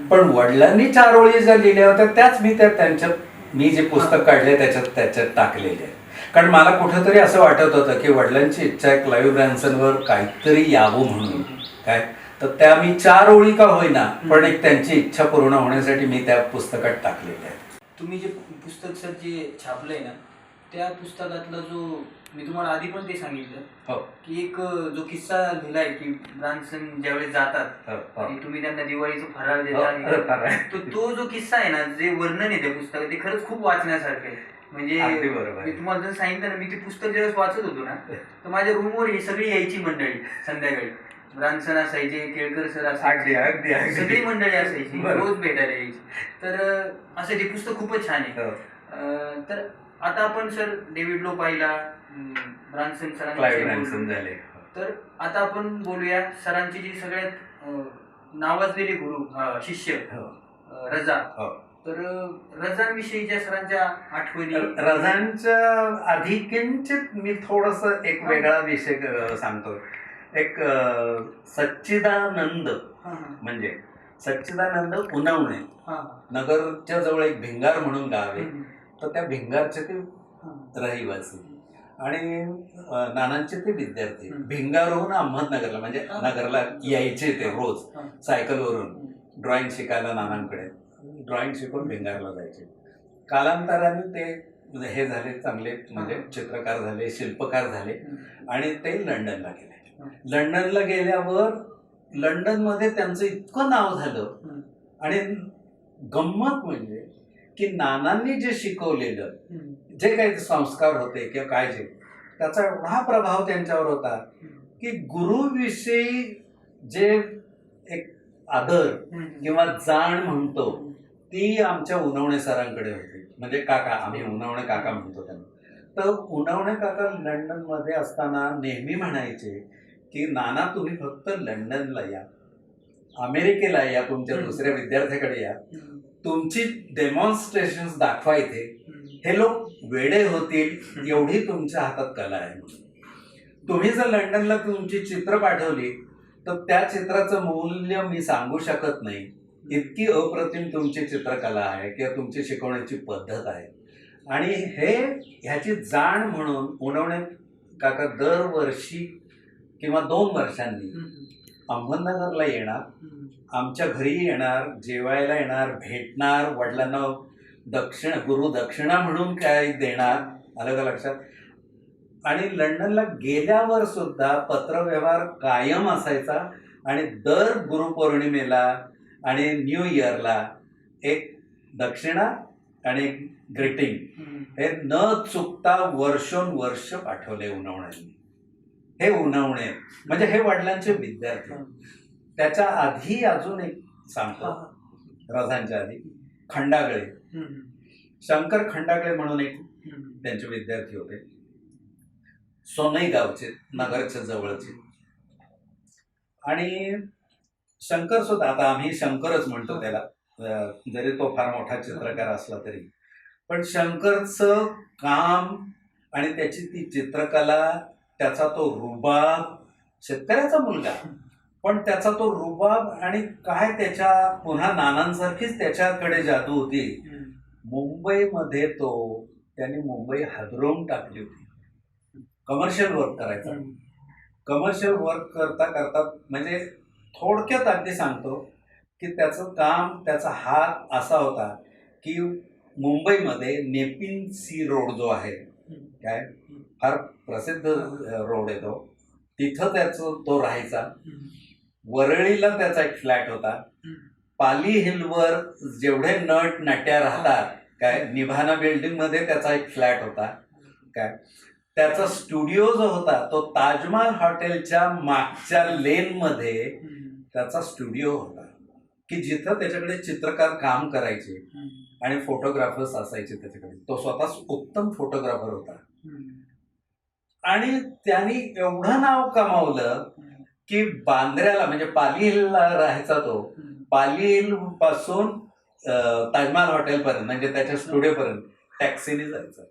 पण वडिलांनी 4 ओळी ज्या लिहिल्या होत्या त्याच मी त्या त्यांच्या मी जे पुस्तक काढले त्याच्यात टाकलेले आहे. कारण मला कुठंतरी असं वाटत होतं की वडिलांची इच्छा आहे क्लाइव्ह ब्रॅन्सनवर काहीतरी यावं म्हणून. काय तर त्या मी 4 ओळी का होईना पण एक त्यांची इच्छा पूर्ण होण्यासाठी मी त्या पुस्तकात टाकलेल्या आहेत. तुम्ही जे पुस्तक सर जे छापलंय ना, त्या पुस्तकातला जो मी तुम्हाला आधी पण ते सांगितलं हो. की एक जो किस्सा लिहिलाय की ब्रान्सन ज्यावेळेस जातात आणि तुम्ही त्यांना दिवाळीचं फराळ देता, तो जो किस्सा आहे ना, जे वर्णन आहे त्या पुस्तकात, ते खरंच खूप वाचण्यासारखं आहे. म्हणजे अगदी बरोबर. मी तुम्हाला जर सांगितलं ना, मी ते पुस्तक ज्यावेळेस वाचत होतो ना, तर माझ्या रूमवर ही सगळी यायची मंडळी संध्याकाळी. ब्रान्सन असायचे, केळकर सर असायचे, सगळी मंडळी असायची, रोज भेटायला यायची. तर असं ते पुस्तक खूपच छान आहे. तर आता आपण सर डेव्हिड लो पाहिला, ब्रान्सन सरांचे झाले. तर आता आपण बोलूया सरांची जी सगळ्यात नावाजलेली गुरु शिष्य रजा. तर रजांविषयीच्या सरांच्या आठवणी. रजांच्या आधी किंचित मी थोडस एक वेगळा विषय सांगतो. एक सच्चिदानंद म्हणजे सच्चिदानंद उन्हावणे नगरच्या जवळ एक भिंगार म्हणून गाव आहे. तर त्या भिंगारचे ते रहिवासी आणि नानांचे ते विद्यार्थी. भिंगारहून अहमदनगरला म्हणजे नगरला यायचे ते रोज सायकलवरून ड्रॉइंग शिकायला नानांकडे. ड्रॉइंग शिकून भिंगारला जायचे. कालांतराने ते हे झाले चांगले, म्हणजे चित्रकार झाले, शिल्पकार झाले आणि ते लंडनला गेले. लंडनला गेल्यावर लंडनमध्ये त्यांचं इतकं नाव झालं आणि गंमत म्हणजे की नानांनी जे शिकवलेलं जे काही संस्कार होते किंवा काय जे, त्याचा एवढा प्रभाव त्यांच्यावर होता की गुरुविषयी जे एक आदर किंवा जाण म्हणतो ती आमच्या उन्हावणे सरांकडे होती. म्हणजे काका, आम्ही उन्हावणे काका म्हणतो त्यांना. तर उन्हावणे काका लंडनमध्ये असताना नेहमी म्हणायचे की नाना तुम्ही फक्त लंडनला या, अमेरिकेला या, तुमच्या दुसऱ्या विद्यार्थ्याकडे या, तुमची डेमॉन्स्ट्रेशन दाखवा इथे, हे लोक वेडे होतील एवढी तुमच्या हातात कला आहे. तुम्ही जर लंडनला तुमची चित्र पाठवली तर त्या चित्राचं मूल्य मी सांगू शकत नाही, इतकी अप्रतिम तुमची चित्रकला आहे किंवा तुमची शिकवण्याची पद्धत आहे. आणि ह्याची जाण म्हणून उन्हावणे काका दरवर्षी किंवा 2 वर्षांनी अहमदनगरला येणार, आमच्या घरी येणार, जेवायला येणार, भेटणार, वडिलांना गुरु दक्षिणा म्हणून काय देणार, आलं का लक्षात. आणि लंडनला गेल्यावर सुद्धा पत्रव्यवहार कायम असायचा आणि दर गुरुपौर्णिमेला आणि न्यू इयरला एक दक्षिणा आणि एक ग्रीटिंग हे न चुकता वर्षोनवर्ष पाठवले उन्हावण्यांनी. हे उन्हावणे म्हणजे हे वडिलांचे विद्यार्थी. त्याच्या आधी अजून एक सांगतो, रजांच्या आधी खंडागळे, शंकर खंडागळे म्हणून एक त्यांचे विद्यार्थी होते, सोनई गावचे, नगरच्या जवळचे. आणि शंकर सुद्धा, आता आम्ही शंकरच म्हणतो त्याला, जरी तो फार मोठा चित्रकार असला तरी, पण शंकरचं काम आणि त्याची ती चित्रकला, त्याचा तो रुबाब, शेतकऱ्याचा मुलगा पण त्याचा तो रुबाब आणि काय त्याच्या पुन्हा नानांसारखीच त्याच्याकडे जादू होती. मुंबईमध्ये त्यांनी मुंबई हादरवून टाकली होती. कमर्शियल वर्क करायचा. कमर्शियल वर्क करता करता म्हणजे थोडक्यात अगदी सांगतो की त्याचं काम, त्याचा हात असा होता की मुंबईमध्ये नेपिन सी रोड जो आहे, काय फार प्रसिद्ध रोड आहे तो, तिथं तो राहायचा. वरळीला त्याचा एक फ्लॅट होता. पाली हिलवर जेवढे नट नट्या राहतात, काय निभाना बिल्डिंगमध्ये त्याचा एक फ्लॅट होता. काय त्याचा स्टुडिओ जो होता तो ताजमहाल हॉटेलच्या मागच्या लेनमध्ये त्याचा स्टुडिओ होता की जिथं त्याच्याकडे चित्रकार काम करायचे आणि फोटोग्राफर्स असायचे त्याच्याकडे. तो स्वतः उत्तम फोटोग्राफर होता. आणि त्यांनी एवढं नाव कमावलं की बांद्र्याला म्हणजे पाली हिलला राहायचा तो, पाली हिल पासून ताजमहाल हॉटेलपर्यंत म्हणजे त्याच्या स्टुडिओपर्यंत टॅक्सीने जायचं.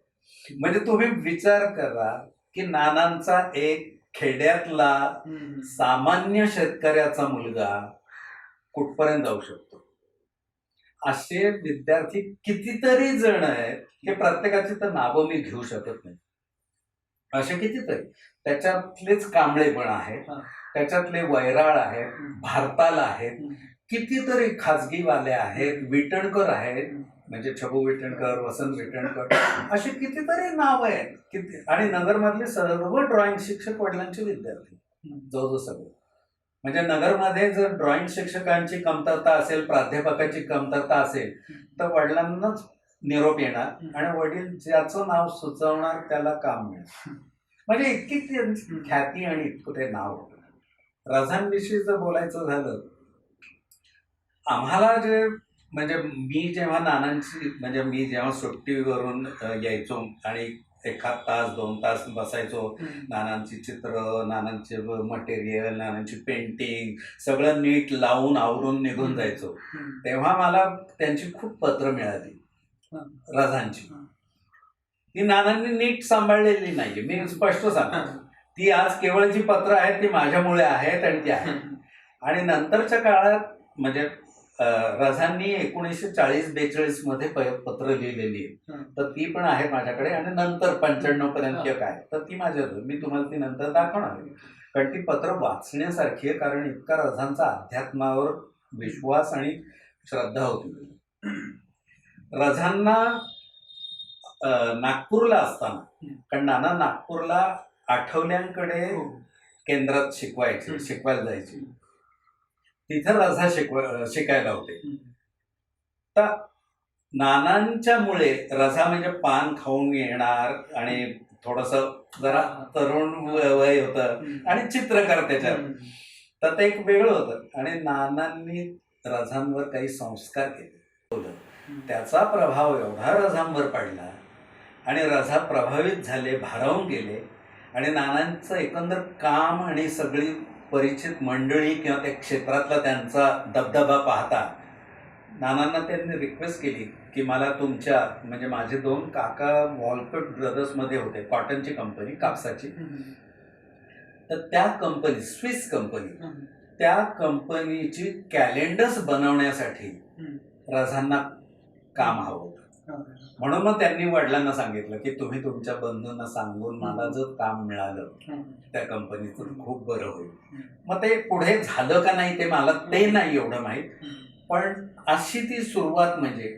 म्हणजे तुम्ही विचार करा की नानांचा एक खेड्यातला सामान्य शेतकऱ्याचा मुलगा कुठपर्यंत जाऊ शकतो. असे विद्यार्थी कितीतरी जण आहेत की प्रत्येकाची तर नावं मी घेऊ शकत नाही. असे कितीतरी त्याच्यातलेच कांबळे पण आहेत, त्याच्यातले वैराळ आहेत, भारताला आहेत, कितीतरी खाजगीवाले आहेत, विटणकर आहेत, म्हणजे छबू विटणकर, वसंत विटणकर, अशी कितीतरी नाव आहेत. किती आणि नगरमधले सर्व ड्रॉइंग शिक्षक वडिलांचे विद्यार्थी जवळजवळ सगळे. म्हणजे नगरमध्ये जर ड्रॉइंग शिक्षकांची कमतरता असेल, प्राध्यापकाची कमतरता असेल, तर वडिलांनाच निरोप येणार आणि वडील ज्याचं नाव सुचवणार त्याला काम मिळेल. म्हणजे इतकी त्यांची ख्याती आणि इतकं ते नाव होतं. रझांविषयी जर बोलायचं झालं, आम्हाला जे म्हणजे मी जेव्हा सुट्टीवरून यायचो आणि एखाद तास 2 तास बसायचो, नानांची चित्र, नानांचे मटेरियल, नानांची पेंटिंग सगळं नीट लावून आवरून निघून जायचो, तेव्हा मला त्यांची खूप पत्र मिळाली रझांची. ती नानांनी नीट सांभाळलेली नाही, मी स्पष्ट सांगतो. ती आज केवळ जी पत्र आहेत ती माझ्यामुळे आहेत आणि ती आहेत. आणि नंतरच्या काळात म्हणजे रझांनी 1940-42 मध्ये पत्र लिहिलेली आहे, तर ती पण आहे माझ्याकडे. आणि नंतर 95 पर्यंत काय, तर ती माझ्याजवळ, मी तुम्हाला ती नंतर दाखवणार आहे. कारण ती पत्र वाचण्यासारखी आहे, कारण इतका रझांचा अध्यात्मावर विश्वास आणि श्रद्धा होती. रझांना नागपूरला असताना, कारण नाना नागपूरला आठवल्यांकडे केंद्रात शिकवायला जायचे, तिथं रझा शिकायला होते. तर नानांच्यामुळे रझा म्हणजे पान खाऊन येणार आणि थोडंसं जरा तरुण वय होतं आणि चित्रकार त्याच्यात, तर ते एक वेगळं होतं. आणि नानांनी रझांवर काही संस्कार केले, त्याचा प्रभाव एवढा रझांवर पडला आणि रझा प्रभावित झाले, भारावून गेले. आणि नानांचं एकंदर काम आणि सगळी परिचित मंडळी किंवा त्या क्षेत्रातला त्यांचा दबदबा पाहता नानांना त्यांनी रिक्वेस्ट केली की मला तुमच्या म्हणजे माझे 2 काका वॉलकट ब्रदर्समध्ये होते, कॉटनची कंपनी, कापसाची. तर त्या कंपनी, स्विस कंपनी, त्या कंपनीची कॅलेंडर्स बनवण्यासाठी रझांना काम हवं होतं. म्हणून मग त्यांनी वडिलांना सांगितलं की तुम्ही तुमच्या बंधूंना सांगून मला जर काम मिळालं त्या कंपनीचं खूप बरं होईल. मग ते पुढे झालं का नाही ते मला ते नाही एवढं माहीत, पण अशी ती सुरुवात म्हणजे.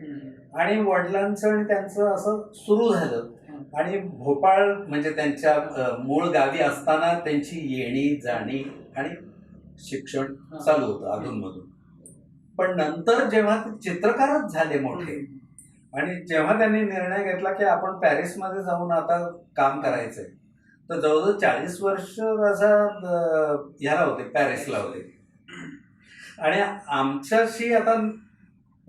आणि वडिलांचं आणि त्यांचं असं सुरू झालं. आणि भोपाळ म्हणजे त्यांच्या मूळ गावी असताना त्यांची येणी जाणी आणि शिक्षण चालू होतं अधूनमधून. पण नंतर जेव्हा ते चित्रकारच झाले मोठे आणि जेव्हा त्यांनी निर्णय घेतला की आपण पॅरिसमध्ये जाऊन आता काम करायचंय, तर जवळजवळ 40 वर्ष रझा ह्याला होते, पॅरिसला होते. आणि आमच्याशी आता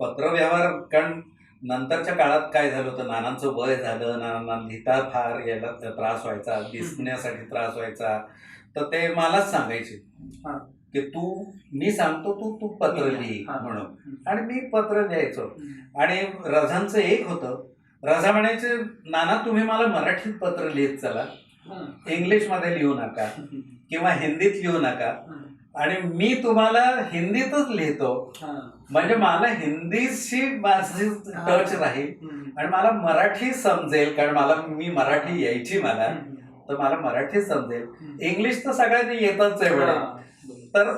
पत्रव्यवहार, कारण नंतरच्या काळात काय झालं होतं, नानांचं वय झालं, नानांना लिहिता फार यायला त्रास व्हायचा, दिसण्यासाठी त्रास व्हायचा, तर ते मलाच सांगायचे की मी सांगतो तू पत्र लिही म्हणून. आणि मी पत्र लिहायचो. आणि रझांचं एक होतं, रझा म्हणायचे नाना तुम्ही मला मराठीत पत्र लिहित चला, इंग्लिशमध्ये लिहू नका किंवा हिंदीत लिहू नका, आणि मी तुम्हाला हिंदीतच लिहितो, म्हणजे मला हिंदीशी माझी टच राहील आणि मला मराठी समजेल, कारण मी मराठी यायची मला, तर मला मराठी समजेल. इंग्लिश तर सगळ्यांनी येतच आहे म्हणे. तर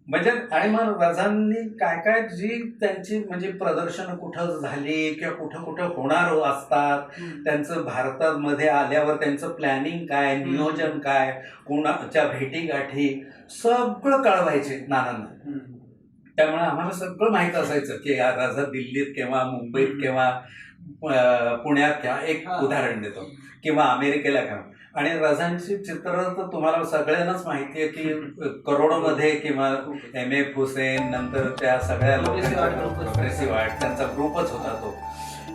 म्हणजे आणि मग रझांनी काय जी त्यांची म्हणजे प्रदर्शन कुठं झाली किंवा कुठं होणार असतात, त्यांचं भारतामध्ये आल्यावर त्यांचं प्लॅनिंग काय, नियोजन काय, कोणाच्या भेटीगाठी सगळं कळवायचे नानांना. त्यामुळे आम्हाला सगळं माहीत असायचं की रझा दिल्लीत किंवा मुंबईत किंवा पुण्यात किंवा एक उदाहरण देतो किंवा अमेरिकेला किंवा. आणि रझांची चित्र तर तुम्हाला सगळ्यांनाच माहिती आहे की करोडोमध्ये किंवा M.F. हुसेन, नंतर त्या सगळ्या लोकांचा प्रोग्रेसिव्ह आर्ट त्यांचा ग्रुपच होता तो.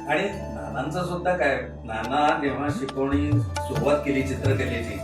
आणि नानांचं सुद्धा काय, नाना जेव्हा शिकवणी सुरुवात केली चित्रकलेची